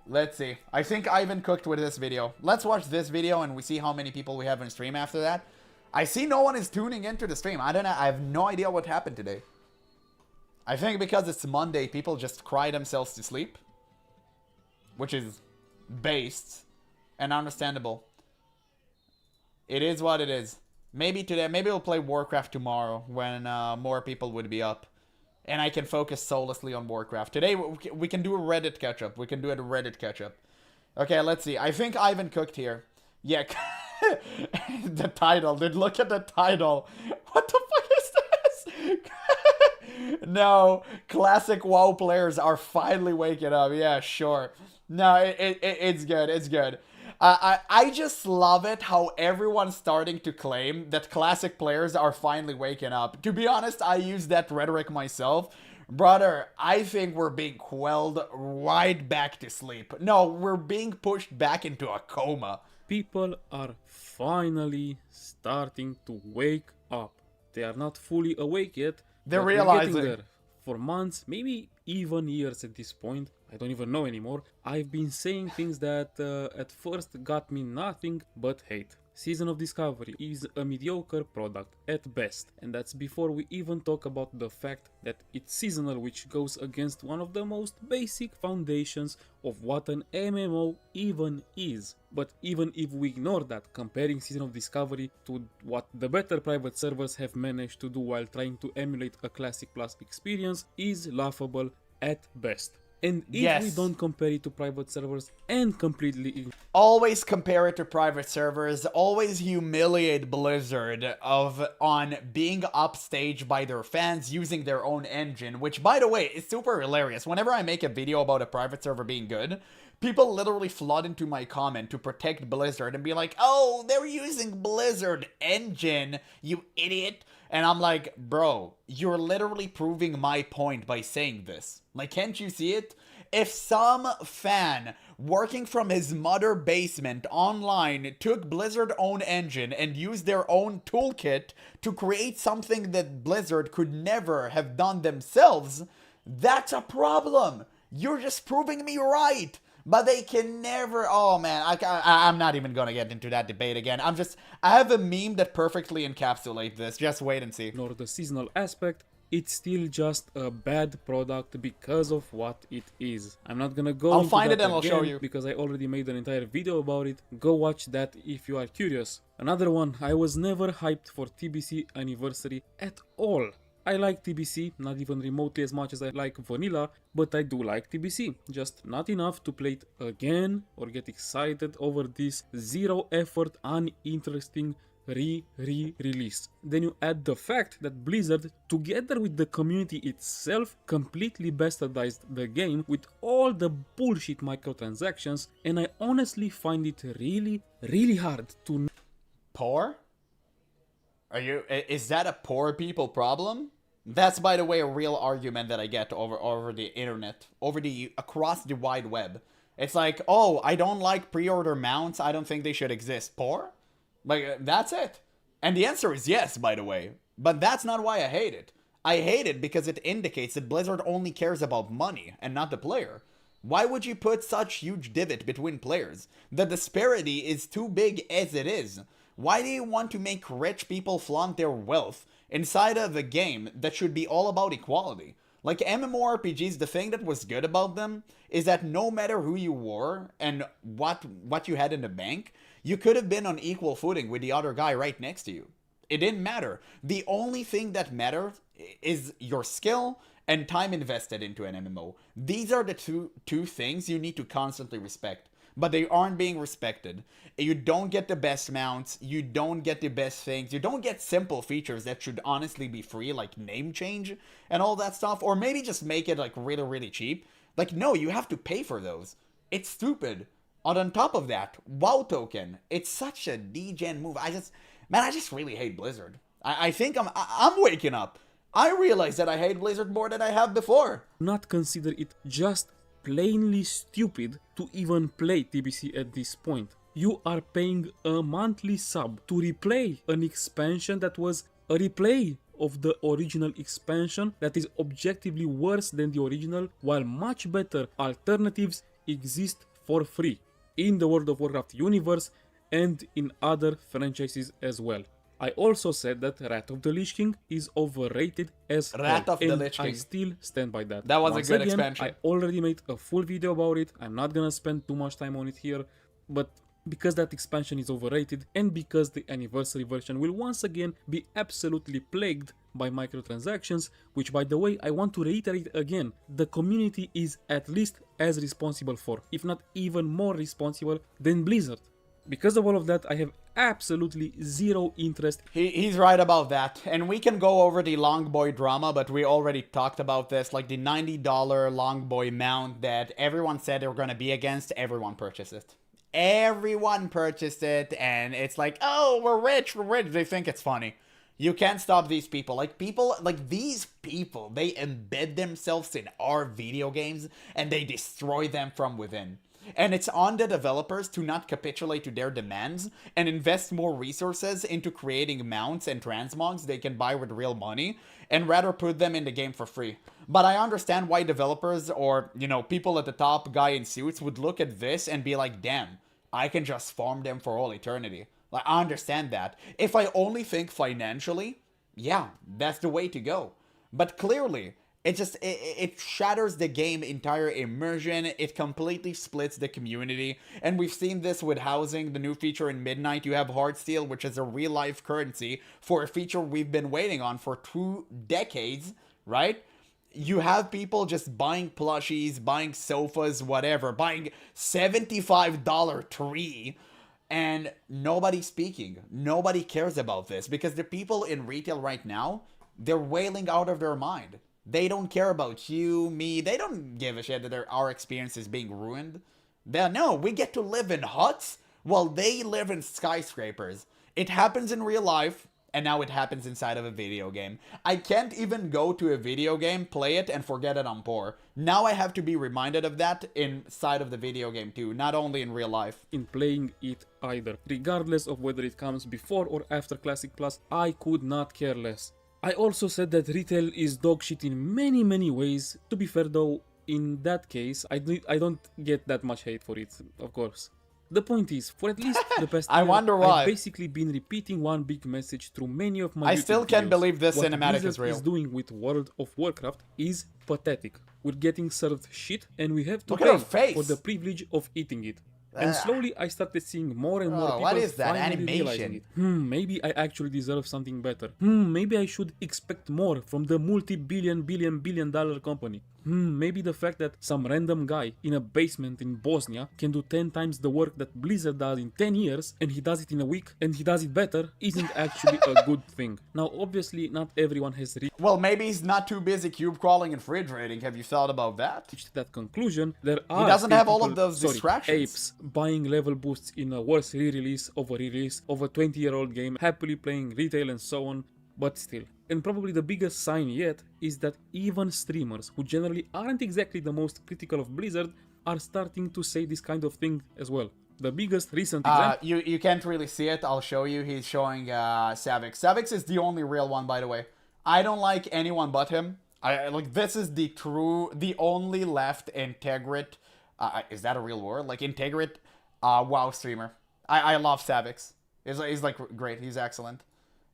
Let's see. I think Ivan cooked with this video. Let's watch this video and we see how many people we have in stream after that. I see no one is tuning into the stream. I don't know. I have no idea what happened today. I think because it's Monday, people just cry themselves to sleep. Which is based and understandable. It is what it is. Maybe today, maybe we'll play Warcraft tomorrow when more people would be up. And I can focus solely on Warcraft. Today, we can do a Reddit catch-up. We can do a Reddit catch-up. Okay, let's see. I think Ivan cooked here. Yeah. The title. Dude, look at the title. What the fuck is this? No. Classic WoW players are finally waking up. Yeah, sure. No, it's good. It's good. I just love it how everyone's starting to claim that classic players are finally waking up. To be honest, I use that rhetoric myself. Brother, I think we're being quelled right back to sleep. No, we're being pushed back into a coma. People are finally starting to wake up. They are not fully awake yet. They're but we're realizing. getting there. For months, maybe even years at this point, I don't even know anymore, I've been saying things that at first got me nothing but hate. Season of Discovery is a mediocre product at best, and that's before we even talk about the fact that it's seasonal, which goes against one of the most basic foundations of what an MMO even is. But even if we ignore that, comparing Season of Discovery to what the better private servers have managed to do while trying to emulate a Classic Plus experience is laughable at best. And if we don't compare it to private servers and completely always compare it to private servers, always humiliate Blizzard on being upstaged by their fans using their own engine, which by the way is super hilarious. Whenever I make a video about a private server being good, people literally flood into my comment to protect Blizzard and be like, oh, they're using Blizzard engine, you idiot. And I'm like, bro, you're literally proving my point by saying this. Like, can't you see it? If some fan working from his mother basement online took Blizzard own engine and used their own toolkit to create something that Blizzard could never have done themselves, that's a problem. You're just proving me right. But they can never... Oh, man. I'm not even going to get into that debate again. I have a meme that perfectly encapsulates this. Just wait and see. Nor the seasonal aspect, it's still just a bad product because of what it is. I'm not gonna go into find that it and I'll show again you. because I already made an entire video about it. Go watch that if you are curious. Another one, I was never hyped for TBC anniversary at all. I like TBC, not even remotely as much as I like vanilla, but I do like TBC, just not enough to play it again or get excited over this zero effort, uninteresting re-release. Then you add the fact that Blizzard, together with the community itself, completely bastardized the game with all the bullshit microtransactions, and I honestly find it really hard to... Poor? Is that a poor people problem? That's, by the way, a real argument that I get over the internet, across the wide web. It's like, oh, I don't like pre-order mounts, I don't think they should exist. Poor? Like, that's it. And the answer is yes, by the way. But that's not why I hate it. I hate it because it indicates that Blizzard only cares about money and not the player. Why would you put such huge divot between players? The disparity is too big as it is. Why do you want to make rich people flaunt their wealth inside of a game that should be all about equality? Like MMORPGs, the thing that was good about them is that no matter who you were and what you had in the bank, you could have been on equal footing with the other guy right next to you. It didn't matter. The only thing that mattered is your skill and time invested into an MMO. These are the two things you need to constantly respect. But they aren't being respected. You don't get the best mounts, you don't get the best things, you don't get simple features that should honestly be free, like name change and all that stuff, or maybe just make it like really, really cheap. Like, no, you have to pay for those. It's stupid. And on top of that, WoW token. It's such a degen move. I just really hate Blizzard. I think I'm waking up. I realize that I hate Blizzard more than I have before. Not consider it just plainly stupid to even play TBC at this point. You are paying a monthly sub to replay an expansion that was a replay of the original expansion that is objectively worse than the original, while much better alternatives exist for free in the World of Warcraft universe and in other franchises as well. I also said that Wrath of the Lich King is overrated as Wrath hell, of the and Lich King. I still stand by that. That was Once a good again, expansion. I already made a full video about it. I'm not gonna spend too much time on it here, but because that expansion is overrated and because the anniversary version will once again be absolutely plagued by microtransactions, which by the way I want to reiterate again, the community is at least as responsible for, if not even more responsible than Blizzard. Because of all of that, I have absolutely zero interest. He's right about that. And we can go over the Longboy drama, but we already talked about this. Like the $90 Longboy mount that everyone said they were going to be against, everyone purchased it. Everyone purchased it, and it's like, oh, we're rich. They think it's funny. You can't stop these people. These people, they embed themselves in our video games, and they destroy them from within. And it's on the developers to not capitulate to their demands and invest more resources into creating mounts and transmogs they can buy with real money and rather put them in the game for free. But I understand why developers or, people at the top, guy in suits, would look at this and be like, damn, I can just farm them for all eternity. Like, I understand that. If I only think financially, yeah, that's the way to go. But clearly, it shatters the game entire immersion. It completely splits the community. And we've seen this with housing, the new feature in Midnight. You have Heartsteel, which is a real life currency for a feature we've been waiting on for 2 decades, right? You have people just buying plushies, buying sofas, whatever, buying $75 tree, and nobody's speaking. Nobody cares about this because the people in retail right now, they're wailing out of their mind. They don't care about you, me. They don't give a shit that our experience is being ruined. No, we get to live in huts while they live in skyscrapers. It happens in real life, and now it happens inside of a video game. I can't even go to a video game, play it, and forget that I'm poor. Now I have to be reminded of that inside of the video game too, not only in real life. In playing it either. Regardless of whether it comes before or after Classic Plus, I could not care less. I also said that retail is dogshit in many ways. To be fair though, in that case, I don't get that much hate for it, of course. The point is, for at least the past I year, wonder why. I've basically been repeating one big message through many of my I YouTube still can't videos. believe this What cinematic Blizzard is real. is doing with World of Warcraft is pathetic. We're getting served shit and we have to Look at her pay face. for the privilege of eating it. And slowly I started seeing more and more Oh, people what is that finally animation? realizing it. Maybe I actually deserve something better. Maybe I should expect more from the multi-billion dollar company. Maybe the fact that some random guy in a basement in Bosnia can do 10 times the work that Blizzard does in 10 years and he does it in a week and he does it better isn't actually a good thing. Now obviously not everyone has Well, maybe he's not too busy cube crawling and fridge raiding. Have you thought about that? reached that conclusion. There are doesn't still have all of people- those distractions. apes buying level boosts in a worse re-release of a 20-year-old game, happily playing retail and so on, but still. And probably the biggest sign yet is that even streamers, who generally aren't exactly the most critical of Blizzard, are starting to say this kind of thing as well. The biggest recent example... You can't really see it. I'll show you. He's showing Savix. Savix is the only real one, by the way. I don't like anyone but him. This is the only left integrate... is that a real word? Like, integrate WoW streamer. I love Savix. He's like, great. He's excellent.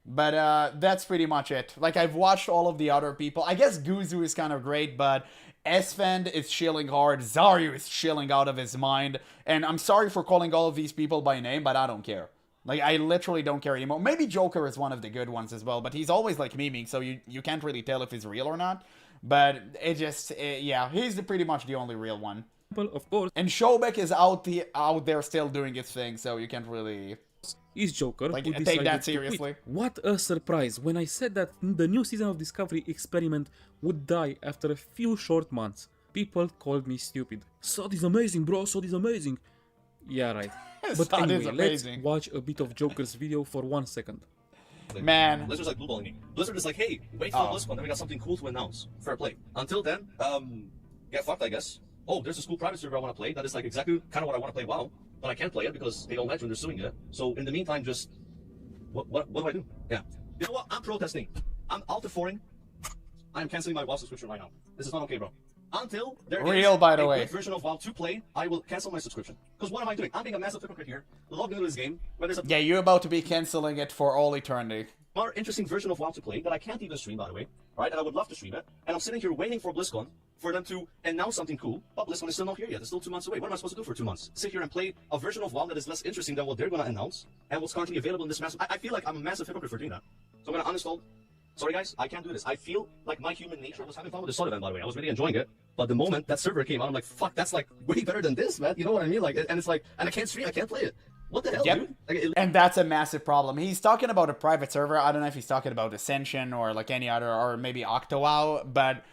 But that's pretty much it. Like, I've watched all of the other people. I guess Guzu is kind of great, but Esfand is chilling hard. Zaryu is chilling out of his mind. And I'm sorry for calling all of these people by name, but I don't care. Like, I literally don't care anymore. Maybe Joker is one of the good ones as well, but he's always, like, memeing, so you can't really tell if he's real or not. But it just, yeah, he's pretty much the only real one. Of course, And Shobek is out there still doing his thing, so you can't really... is Joker. Like, who take decided that to quit. seriously. What a surprise when I said that the new season of Discovery experiment would die after a few short months. People called me stupid. SOD is amazing, bro, SOD is amazing. Yeah, right. But SOD is anyway, let's amazing. watch a bit of Joker's video for 1 second. Man. Blizzard's like blueballing me. Blizzard is like, hey, wait for BlizzCon, then we got something cool to announce. Fair play. Until then, get fucked, I guess. Oh, there's a school private server I want to play. That is like exactly kind of what I want to play WoW, but I can't play it because they don't let you and they're suing it. So in the meantime, just what do I do? Yeah. You know what? I'm protesting. I'm alt F4ing. I'm canceling my WoW subscription right now. This is not okay, bro. Until there Real, is by the a way. good version of WoW to play, I will cancel my subscription. Because what am I doing? I'm being a massive hypocrite here, logged into this game, where there's a Yeah, you're about to be canceling it for all eternity. more interesting version of WoW to play that I can't even stream, by the way, right? And I would love to stream it. And I'm sitting here waiting for BlizzCon for them to announce something cool. But BlizzCon is still not here yet. It's still 2 months away. What am I supposed to do for 2 months? Sit here and play a version of WoW that is less interesting than what they're going to announce and what's currently available in this massive... I feel like I'm a massive hypocrite for doing that. So I'm going to uninstall... Sorry guys, I can't do this. I feel like my human nature... I was having fun with the SOD event, by the way. I was really enjoying it. But the moment that server came out, I'm like, fuck, that's like way better than this, man. You know what I mean? Like, and it's like... And I can't stream, I can't play it. What the hell, Yep. dude? Like, And that's a massive problem. He's talking about a private server. I don't know if he's talking about Ascension or like any other, or maybe OctoWow, but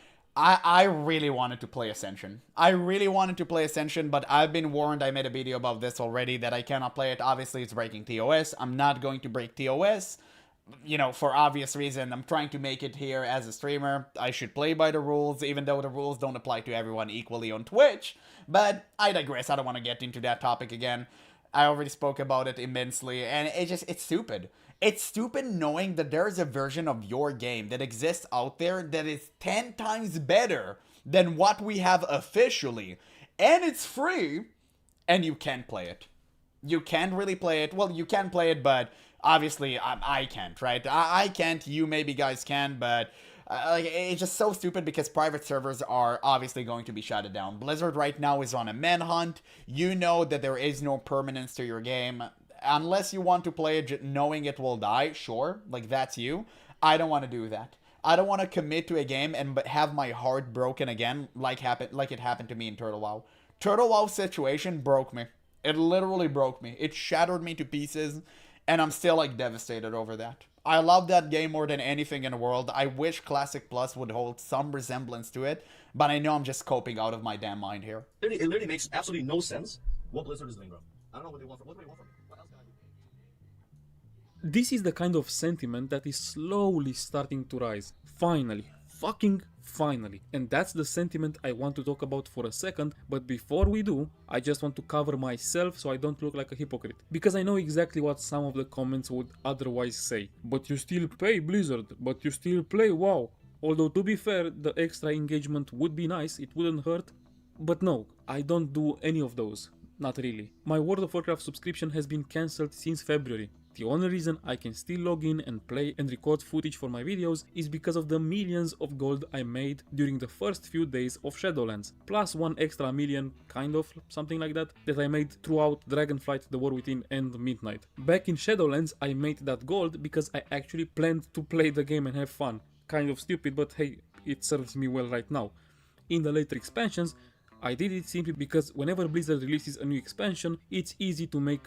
I really wanted to play Ascension. I really wanted to play Ascension, but I've been warned, I made a video about this already, that I cannot play it. Obviously, it's breaking TOS. I'm not going to break TOS, you know, for obvious reason. I'm trying to make it here as a streamer. I should play by the rules, even though the rules don't apply to everyone equally on Twitch. But I digress. I don't want to get into that topic again. I already spoke about it immensely, and it's stupid. It's stupid knowing that there's a version of your game that exists out there that is 10 times better than what we have officially, and it's free, and you can't play it. You can't really play it. Well, you can play it, but obviously I can't, right? I can't. You maybe guys can, but... like, it's just so stupid because private servers are obviously going to be shut down. Blizzard right now is on a manhunt. You know that there is no permanence to your game. Unless you want to play it knowing it will die, sure, like that's you. I don't want to do that. I don't want to commit to a game and have my heart broken again like it happened to me in Turtle WoW. Turtle WoW situation broke me. It literally broke me. It shattered me to pieces, and I'm still like devastated over that. I love that game more than anything in the world. I wish Classic Plus would hold some resemblance to it, but I know I'm just coping out of my damn mind here. it literally makes absolutely no sense what Blizzard is doing, bro. I don't know what they want from me. What do they want from me? What else can I do? This is the kind of sentiment that is slowly starting to rise. Finally. Fucking finally. And that's the sentiment I want to talk about for a second, but before we do, I just want to cover myself so I don't look like a hypocrite. Because I know exactly what some of the comments would otherwise say. But you still pay Blizzard, but you still play WoW. Although to be fair, the extra engagement would be nice, it wouldn't hurt. But no, I don't do any of those. Not really. My World of Warcraft subscription has been cancelled since February. The only reason I can still log in and play and record footage for my videos is because of the millions of gold I made during the first few days of Shadowlands, plus 1 extra million, kind of, something like that I made throughout Dragonflight, The War Within and Midnight. Back in Shadowlands I made that gold because I actually planned to play the game and have fun. Kind of stupid, but hey, it serves me well right now. In the later expansions, I did it simply because whenever Blizzard releases a new expansion, it's easy to make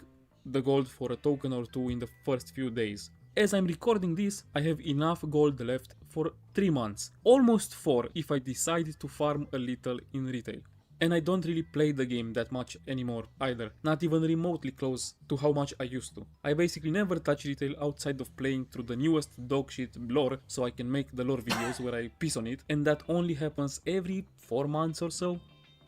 the gold for a token or two in the first few days. As I'm recording this, I have enough gold left for 3 months. Almost 4 if I decide to farm a little in retail. And I don't really play the game that much anymore either, not even remotely close to how much I used to. I basically never touch retail outside of playing through the newest dogshit lore so I can make the lore videos where I piss on it, and that only happens every 4 months or so.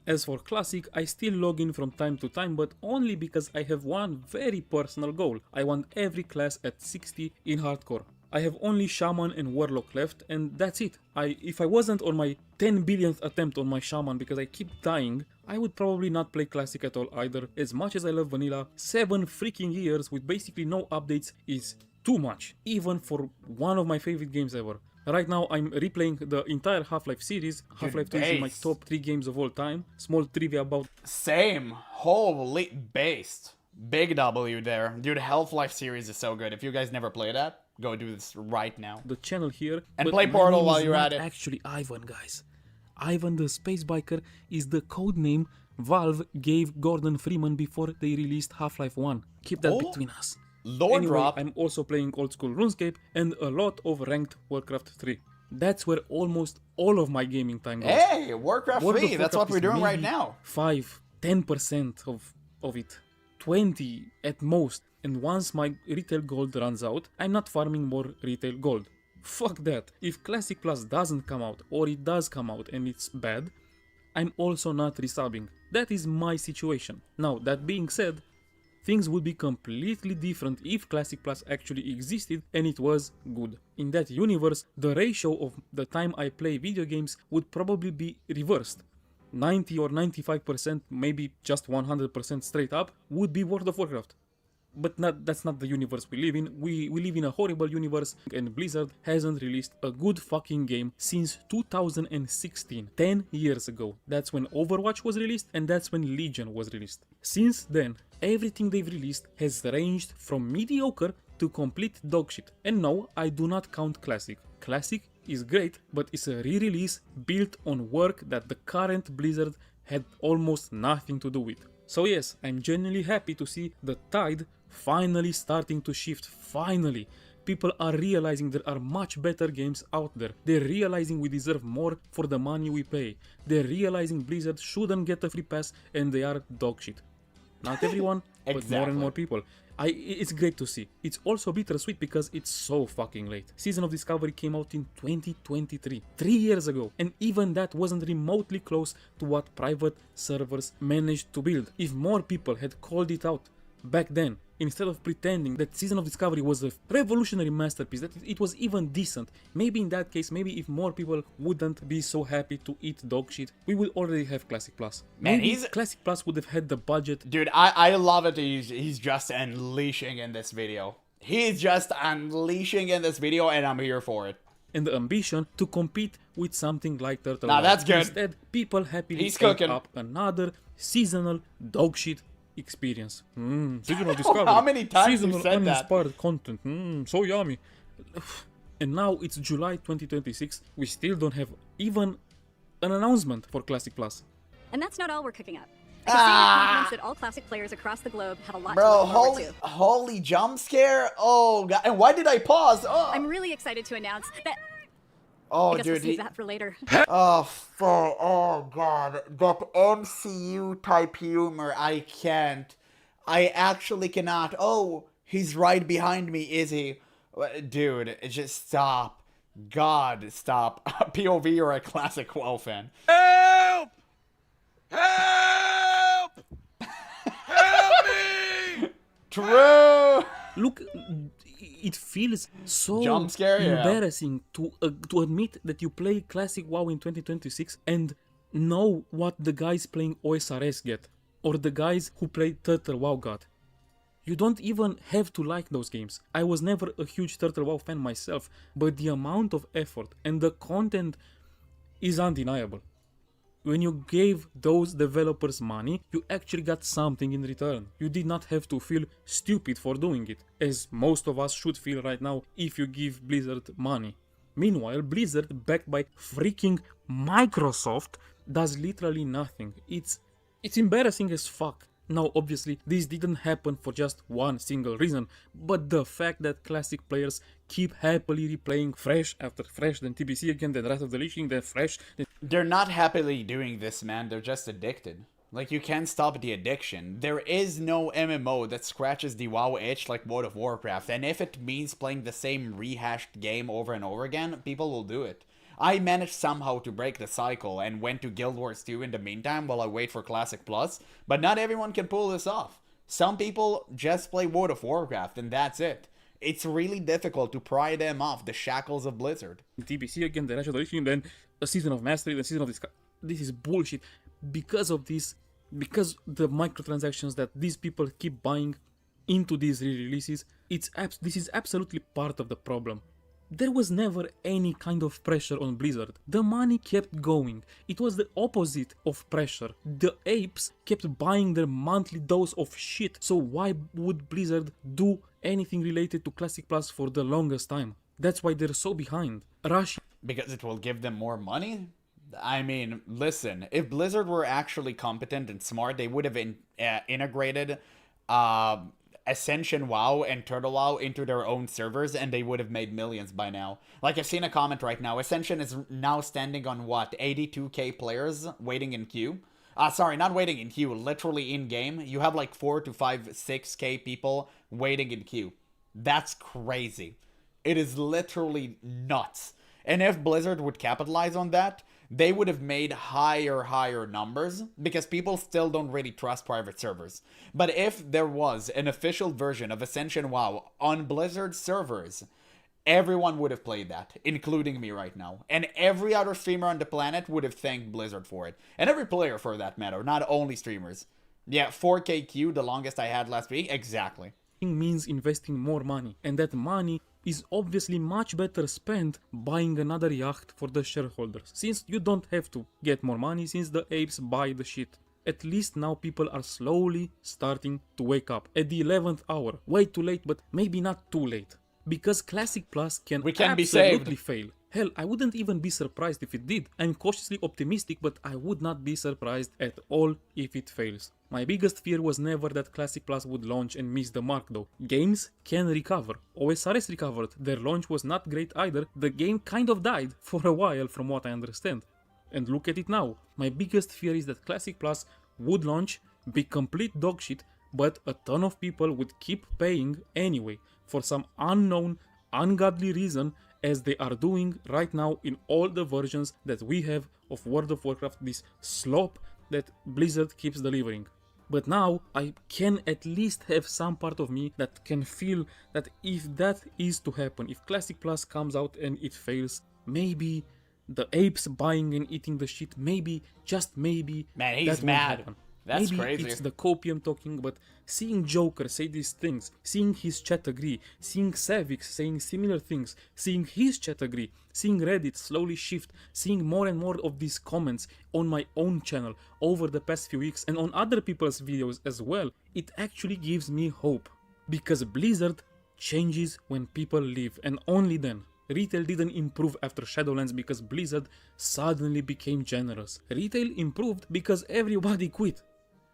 As for Classic, I still log in from time to time, but only because I have one very personal goal. I want every class at 60 in Hardcore. I have only Shaman and Warlock left, and that's it. If I wasn't on my 10 billionth attempt on my Shaman because I keep dying, I would probably not play Classic at all either. As much as I love Vanilla, 7 freaking years with basically no updates is too much, even for one of my favorite games ever. Right now I'm replaying the entire Half-Life series. Half-Life 2 is in my top 3 games of all time. Small trivia about... Same. Holy based. Big W there. Dude, Half-Life series is so good. If you guys never played that, go do this right now. The channel here. And but play my Portal name while is you're not at it. Actually, Ivan, guys. Ivan the Space Biker is the code name Valve gave Gordon Freeman before they released Half-Life 1. Keep that between us. Lord Anyway, drop. I'm also playing old school RuneScape and a lot of ranked Warcraft 3. That's where almost all of my gaming time goes. Hey, Warcraft World of 3, that's Warcraft what we're is doing right maybe now. 5-10% of it. 20 at most. And once my retail gold runs out, I'm not farming more retail gold. Fuck that. If Classic Plus doesn't come out, or it does come out and it's bad, I'm also not resubbing. That is my situation. Now, that being said, things would be completely different if Classic Plus actually existed and it was good. In that universe, the ratio of the time I play video games would probably be reversed. 90 or 95%, maybe just 100% straight up, would be World of Warcraft. But that's not the universe we live in. We live in a horrible universe, and Blizzard hasn't released a good fucking game since 2016, 10 years ago. That's when Overwatch was released, and that's when Legion was released. Since then, everything they've released has ranged from mediocre to complete dogshit. And no, I do not count Classic. Classic is great, but it's a re-release built on work that the current Blizzard had almost nothing to do with. So yes, I'm genuinely happy to see the tide finally starting to shift. Finally, people are realizing there are much better games out there. They're realizing we deserve more for the money we pay. They're realizing Blizzard shouldn't get a free pass and they are dogshit. Not everyone, but more and more people. It's great to see. It's also bittersweet because it's so fucking late. Season of Discovery came out in 2023, 3 years ago, and even that wasn't remotely close to what private servers managed to build. If more people had called it out back then, instead of pretending that Season of Discovery was a revolutionary masterpiece, that it was even decent, maybe in that case, maybe if more people wouldn't be so happy to eat dog shit, we would already have Classic Plus. Man, Maybe Classic Plus would have had the budget. Dude, I love it. He's just unleashing in this video. He's just unleashing in this video, and I'm here for it. And the ambition to compete with something like Turtle. Nah, that's good. Instead, people happily He's take cooking. up another seasonal dogshit experience. Seasonal Discovery. How many times you seasonal said that? uninspired content. So yummy. And now it's July 2026. We still don't have even an announcement for Classic Plus. And that's not all we're cooking up. I can say with confidence that all classic players across the globe have a lot to Bro, look forward to. holy jump scare. Oh, God. And why did I pause? Oh, I'm really excited to announce that. oh I guess we'll dude. save that for later. Oh, fuck. Oh, God. That MCU type humor, I can't. I actually cannot. Oh, he's right behind me, is he? Dude, just stop. God, stop. POV or a classic WoW fan. Help! Help! Help me! True! Look, it feels so Jump scare, yeah. embarrassing to admit that you play Classic WoW in 2026 and know what the guys playing OSRS get, or the guys who play Turtle WoW got. You don't even have to like those games. I was never a huge Turtle WoW fan myself, but the amount of effort and the content is undeniable. When you gave those developers money, you actually got something in return. You did not have to feel stupid for doing it, as most of us should feel right now if you give Blizzard money. Meanwhile, Blizzard, backed by freaking Microsoft, does literally nothing. It's embarrassing as fuck. Now, obviously, this didn't happen for just one single reason, but the fact that classic players keep happily replaying fresh after fresh, then TBC again, then Wrath of the Lich King, then fresh. They're not happily doing this, man. They're just addicted. Like, you can't stop the addiction. There is no MMO that scratches the WoW itch like World of Warcraft, and if it means playing the same rehashed game over and over again, people will do it. I managed somehow to break the cycle and went to Guild Wars 2 in the meantime while I wait for Classic Plus, but not everyone can pull this off. Some people just play World of Warcraft and that's it. It's really difficult to pry them off the shackles of Blizzard. TBC again, then Wrath of the Lich King, then a Season of Mastery, then Season of This is bullshit. Because of this, because the microtransactions that these people keep buying into these re-releases, this is absolutely part of the problem. There was never any kind of pressure on Blizzard. The money kept going. It was the opposite of pressure. The apes kept buying their monthly dose of shit. So why would Blizzard do anything related to Classic Plus for the longest time? That's why they're so behind. Rush. Because it will give them more money? I mean, listen, if Blizzard were actually competent and smart, they would have integrated Ascension WoW and Turtle WoW into their own servers, and they would have made millions by now. Like, I've seen a comment right now. Ascension is now standing on, what, 82k players waiting in queue? Sorry, not waiting in queue, literally in-game. You have like 4 to 5, 6k people waiting in queue. That's crazy. It is literally nuts. And if Blizzard would capitalize on that, they would have made higher numbers, because people still don't really trust private servers. But if there was an official version of Ascension WoW on Blizzard servers, everyone would have played that, including me right now. And every other streamer on the planet would have thanked Blizzard for it. And every player for that matter, not only streamers. Yeah, 4k queue, the longest I had last week, exactly. Means investing more money, and that money is obviously much better spent buying another yacht for the shareholders, since you don't have to get more money since the apes buy the shit. At least now people are slowly starting to wake up at the 11th hour. Way too late, but maybe not too late, because Classic Plus can absolutely fail. Hell, I wouldn't even be surprised if it did. I'm cautiously optimistic, but I would not be surprised at all if it fails. My biggest fear was never that Classic Plus would launch and miss the mark though. Games can recover. OSRS recovered. Their launch was not great either. The game kind of died for a while from what I understand. And look at it now. My biggest fear is that Classic Plus would launch, be complete dogshit, but a ton of people would keep paying anyway for some unknown, ungodly reason, as they are doing right now in all the versions that we have of World of Warcraft, this slop that Blizzard keeps delivering. But now I can at least have some part of me that can feel that if that is to happen, if Classic Plus comes out and it fails, maybe the apes buying and eating the shit, maybe, just maybe, man, he's that mad. won't happen. That's maybe crazy. It's the copium talking, but seeing Joker say these things, seeing his chat agree, seeing Savix saying similar things, seeing his chat agree, seeing Reddit slowly shift, seeing more and more of these comments on my own channel over the past few weeks and on other people's videos as well, it actually gives me hope. Because Blizzard changes when people leave, and only then. Retail didn't improve after Shadowlands because Blizzard suddenly became generous. Retail improved because everybody quit.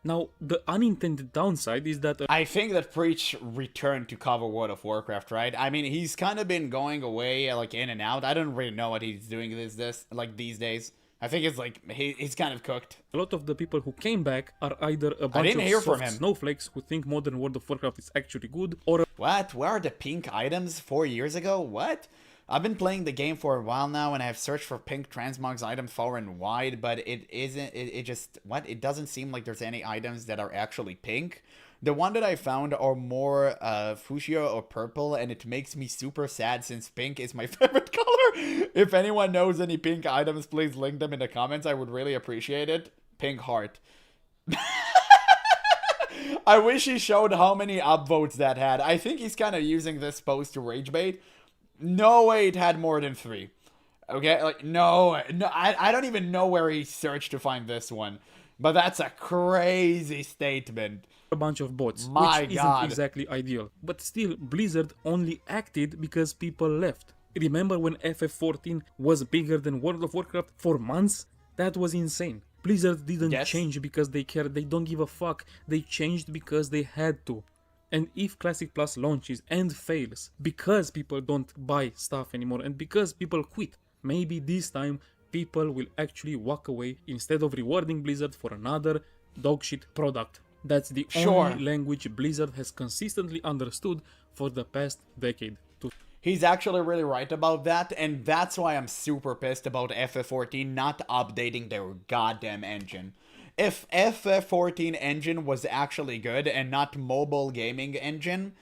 Now, the unintended downside is that... I think that Preach returned to cover World of Warcraft, right? I mean, he's kind of been going away, like, in and out. I don't really know what he's doing these days. I think it's like, he's kind of cooked. A lot of the people who came back are either a bunch of soft snowflakes who think modern World of Warcraft is actually good, or... What? Where are the pink items 4 years ago? What? I've been playing the game for a while now, and I have searched for pink transmogs items far and wide, but it doesn't seem like there's any items that are actually pink. The one that I found are more fuchsia or purple, and it makes me super sad since pink is my favorite color. If anyone knows any pink items, please link them in the comments. I would really appreciate it. Pink heart. I wish he showed how many upvotes that had. I think he's kind of using this post to rage bait. No way it had more than 3. Okay, like, no, I don't even know where he searched to find this one. But that's a crazy statement. A bunch of bots, My which God. isn't exactly ideal. But still, Blizzard only acted because people left. Remember when FF14 was bigger than World of Warcraft for months? That was insane. Blizzard didn't change because they cared, they don't give a fuck. They changed because they had to. And if Classic Plus launches and fails because people don't buy stuff anymore and because people quit, maybe this time people will actually walk away instead of rewarding Blizzard for another dogshit product. That's the only language Blizzard has consistently understood for the past decade. He's actually really right about that, and that's why I'm super pissed about FF14 not updating their goddamn engine. If FF14 engine was actually good and not mobile gaming engine,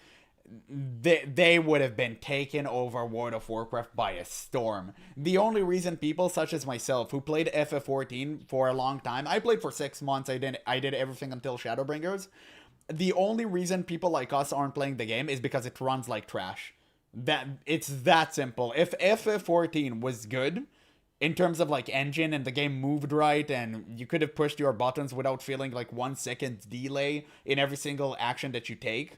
they would have been taken over World of Warcraft by a storm. The only reason people such as myself who played FF14 for a long time, I played for 6 months, I did everything until Shadowbringers. The only reason people like us aren't playing the game is because it runs like trash. It's that simple. If FF14 was good in terms of like engine and the game moved right and you could have pushed your buttons without feeling like 1 second delay in every single action that you take,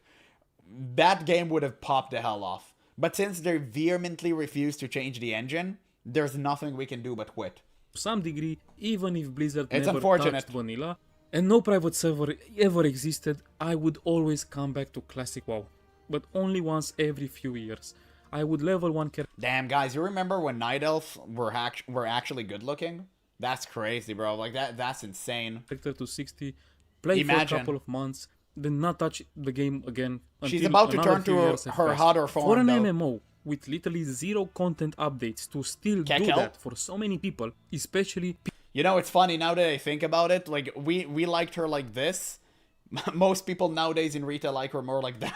that game would have popped the hell off. But since they vehemently refuse to change the engine, there's nothing we can do but quit. Some degree, even if Blizzard It's never unfortunate. touched vanilla and no private server ever existed, I would always come back to classic WoW, but only once every few years. I would level 1 character. Damn, guys, you remember when Night Elf were actually good looking? That's crazy, bro. Like that's insane. To 60, play for a couple of months, then not touch the game again. She's about to turn to her hotter form. For an though. MMO with literally zero content updates to still do that for so many people, especially. You know, it's funny now that I think about it. Like we liked her like this. Most people nowadays in retail like her more like that.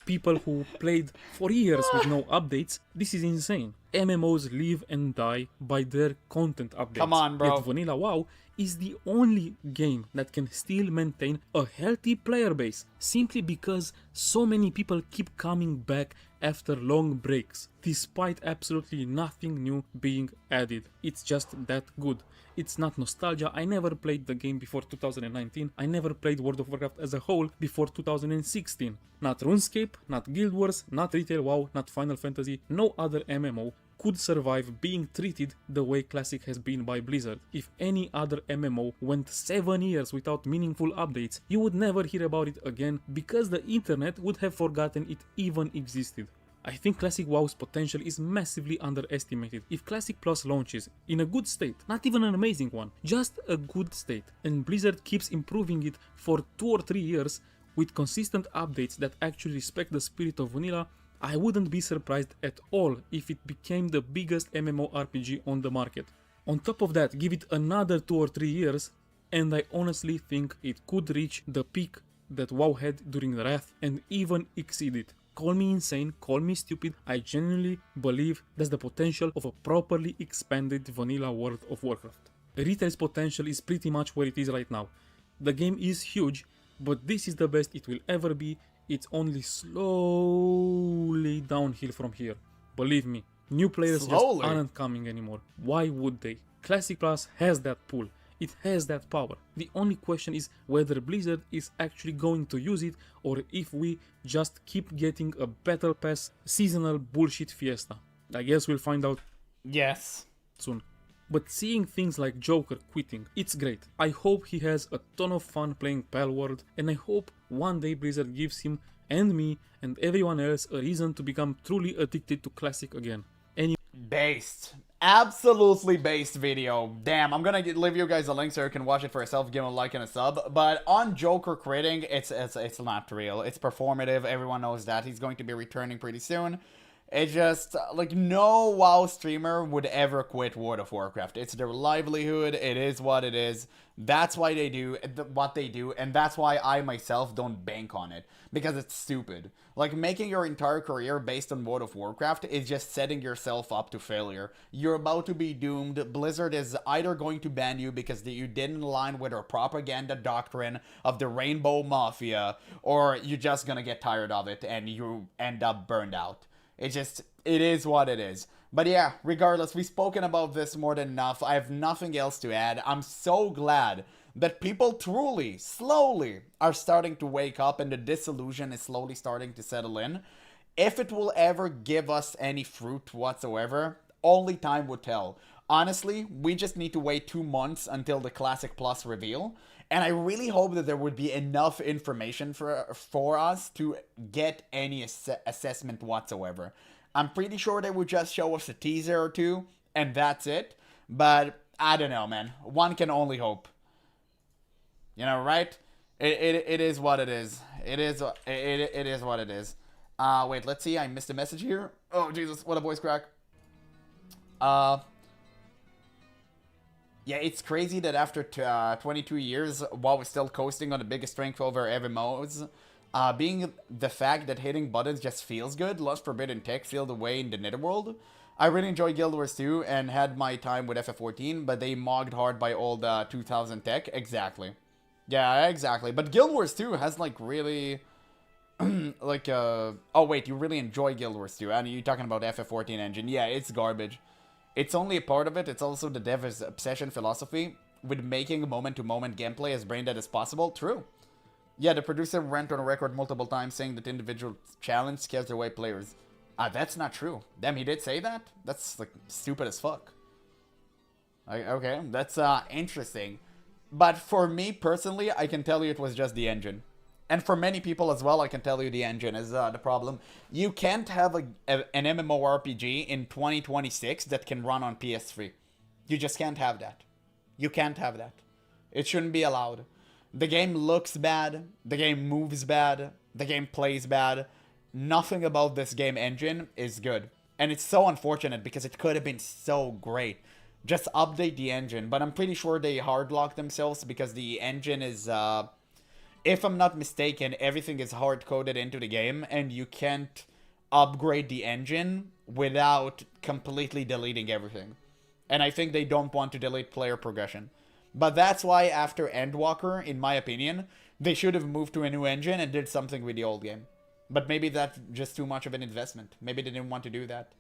People who played for years with no updates, this is insane. MMOs live and die by their content updates. Come on, bro. Yet Vanilla WoW is the only game that can still maintain a healthy player base, simply because so many people keep coming back after long breaks, despite absolutely nothing new being added. It's just that good. It's not nostalgia. I never played the game before 2019. I never played World of Warcraft as a whole before 2016. Not RuneScape, not Guild Wars, not Retail WoW, not Final Fantasy. No other MMO could survive being treated the way Classic has been by Blizzard. If any other MMO went 7 years without meaningful updates, you would never hear about it again because the internet would have forgotten it even existed. I think Classic WoW's potential is massively underestimated. If Classic Plus launches in a good state, not even an amazing one, just a good state, and Blizzard keeps improving it for 2 or 3 years with consistent updates that actually respect the spirit of vanilla, I wouldn't be surprised at all if it became the biggest MMORPG on the market. On top of that, give it another 2 or 3 years, and I honestly think it could reach the peak that WoW had during the Wrath and even exceed it. Call me insane, call me stupid, I genuinely believe that's the potential of a properly expanded vanilla World of Warcraft. Retail's potential is pretty much where it is right now. The game is huge, but this is the best it will ever be. It's only slowly downhill from here. Believe me, new players just aren't coming anymore. Why would they? Classic Plus has that pull. It has that power. The only question is whether Blizzard is actually going to use it or if we just keep getting a Battle Pass seasonal bullshit fiesta. I guess we'll find out soon. But seeing things like Joker quitting, it's great. I hope he has a ton of fun playing Palworld, and I hope one day Blizzard gives him and me and everyone else a reason to become truly addicted to Classic again. Based. Absolutely based video. Damn, I'm gonna leave you guys a link so you can watch it for yourself, give a like and a sub. But on Joker quitting, it's not real. It's performative. Everyone knows that. He's going to be returning pretty soon. It's just, like, no WoW streamer would ever quit World of Warcraft. It's their livelihood. It is what it is. That's why they do what they do, and that's why I myself don't bank on it. Because it's stupid. Like, making your entire career based on World of Warcraft is just setting yourself up to failure. You're about to be doomed. Blizzard is either going to ban you because you didn't align with their propaganda doctrine of the Rainbow Mafia, or you're just gonna get tired of it and you end up burned out. It is what it is. But yeah, regardless, we've spoken about this more than enough. I have nothing else to add. I'm so glad that people truly, slowly, are starting to wake up and the disillusion is slowly starting to settle in. If it will ever give us any fruit whatsoever, only time would tell. Honestly, we just need to wait 2 months until the Classic Plus reveal. And I really hope that there would be enough information for us to get any assessment whatsoever. I'm pretty sure they would just show us a teaser or two, and that's it. But I don't know, man. One can only hope. You know, right? It is what it is. It is what it is. Wait, let's see. I missed a message here. Oh, Jesus. What a voice crack. Yeah, it's crazy that after 22 years, WoW is still coasting on the biggest strength over MMOs. Being the fact that hitting buttons just feels good, Lost Forbidden Tech feel the way in the Netherworld. I really enjoy Guild Wars 2 and had my time with FF14, but they mogged hard by all the 2000 tech. Exactly. Yeah, exactly. But Guild Wars 2 has like really... like, oh wait, you really enjoy Guild Wars 2, and you're talking about FF14 engine. Yeah, it's garbage. It's only a part of it, it's also the dev's obsession philosophy with making moment-to-moment gameplay as brain dead as possible. True. Yeah, the producer went on record multiple times saying that individual challenge scares away players. That's not true. Damn, he did say that? That's, like, stupid as fuck. Okay, that's, interesting. But for me, personally, I can tell you it was just the engine. And for many people as well, I can tell you the engine is the problem. You can't have an MMORPG in 2026 that can run on PS3. You just can't have that. You can't have that. It shouldn't be allowed. The game looks bad. The game moves bad. The game plays bad. Nothing about this game engine is good. And it's so unfortunate because it could have been so great. Just update the engine. But I'm pretty sure they hardlocked themselves because the engine is... if I'm not mistaken, everything is hard-coded into the game, and you can't upgrade the engine without completely deleting everything. And I think they don't want to delete player progression. But that's why after Endwalker, in my opinion, they should have moved to a new engine and did something with the old game. But maybe that's just too much of an investment. Maybe they didn't want to do that.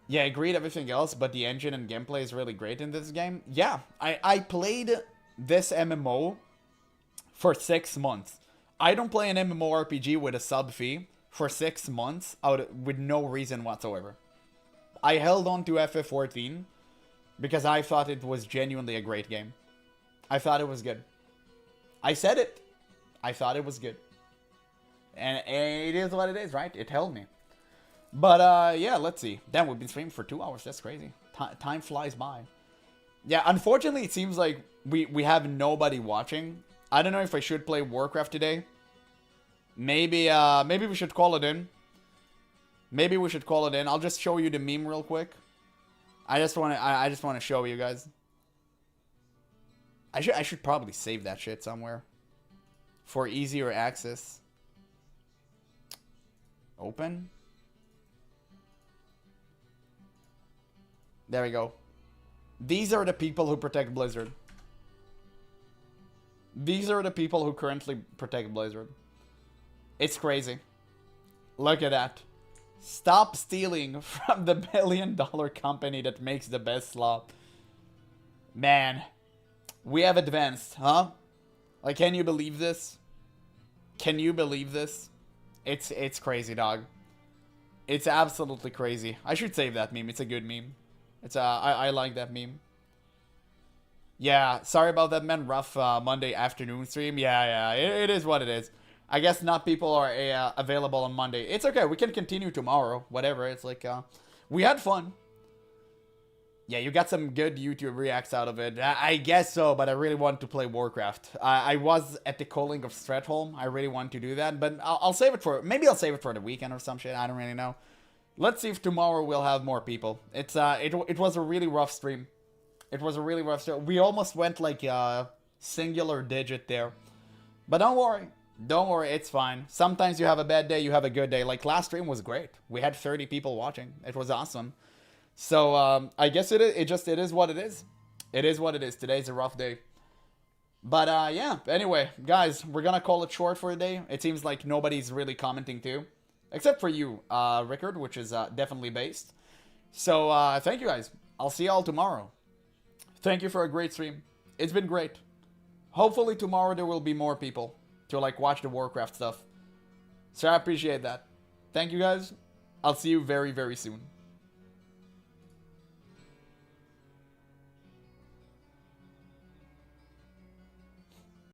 Yeah, I agreed everything else, but the engine and gameplay is really great in this game. Yeah, I played this MMO for 6 months. I don't play an MMORPG with a sub fee for 6 months with no reason whatsoever. I held on to FF14 because I thought it was genuinely a great game. I thought it was good. I said it. I thought it was good. And it is what it is, right? It held me. But yeah, let's see. Damn, we've been streaming for 2 hours. That's crazy. Time flies by. Yeah, unfortunately, it seems like we have nobody watching. I don't know if I should play Warcraft today. Maybe we should call it in. Maybe we should call it in. I'll just show you the meme real quick. I just want to show you guys. I should probably save that shit somewhere for easier access. Open. There we go. These are the people who protect Blizzard. These are the people who currently protect Blizzard. It's crazy. Look at that. Stop stealing from the billion-dollar company that makes the best slop. Man. We have advanced, huh? Like, can you believe this? Can you believe this? It's crazy, dog. It's absolutely crazy. I should save that meme. It's a good meme. I like that meme. Yeah, sorry about that, man. Rough Monday afternoon stream. Yeah, it is what it is. I guess not people are available on Monday. It's okay. We can continue tomorrow. Whatever. It's like, we had fun. Yeah, you got some good YouTube reacts out of it. I guess so, but I really want to play Warcraft. I was at the Culling of Stratholme. I really want to do that, but I'll save it for... Maybe I'll save it for the weekend or some shit. I don't really know. Let's see if tomorrow we'll have more people. It was a really rough stream. It was a really rough stream. We almost went like singular digit there. But don't worry. Don't worry, it's fine. Sometimes you have a bad day, you have a good day. Like last stream was great. We had 30 people watching. It was awesome. So I guess it is what it is. It is what it is. Today's a rough day. But yeah, anyway, guys, we're gonna call it short for a day. It seems like nobody's really commenting too. Except for you, Rickard, which is definitely based. So thank you guys. I'll see y'all tomorrow. Thank you for a great stream. It's been great. Hopefully tomorrow there will be more people to like watch the Warcraft stuff. So I appreciate that. Thank you guys. I'll see you very, very soon.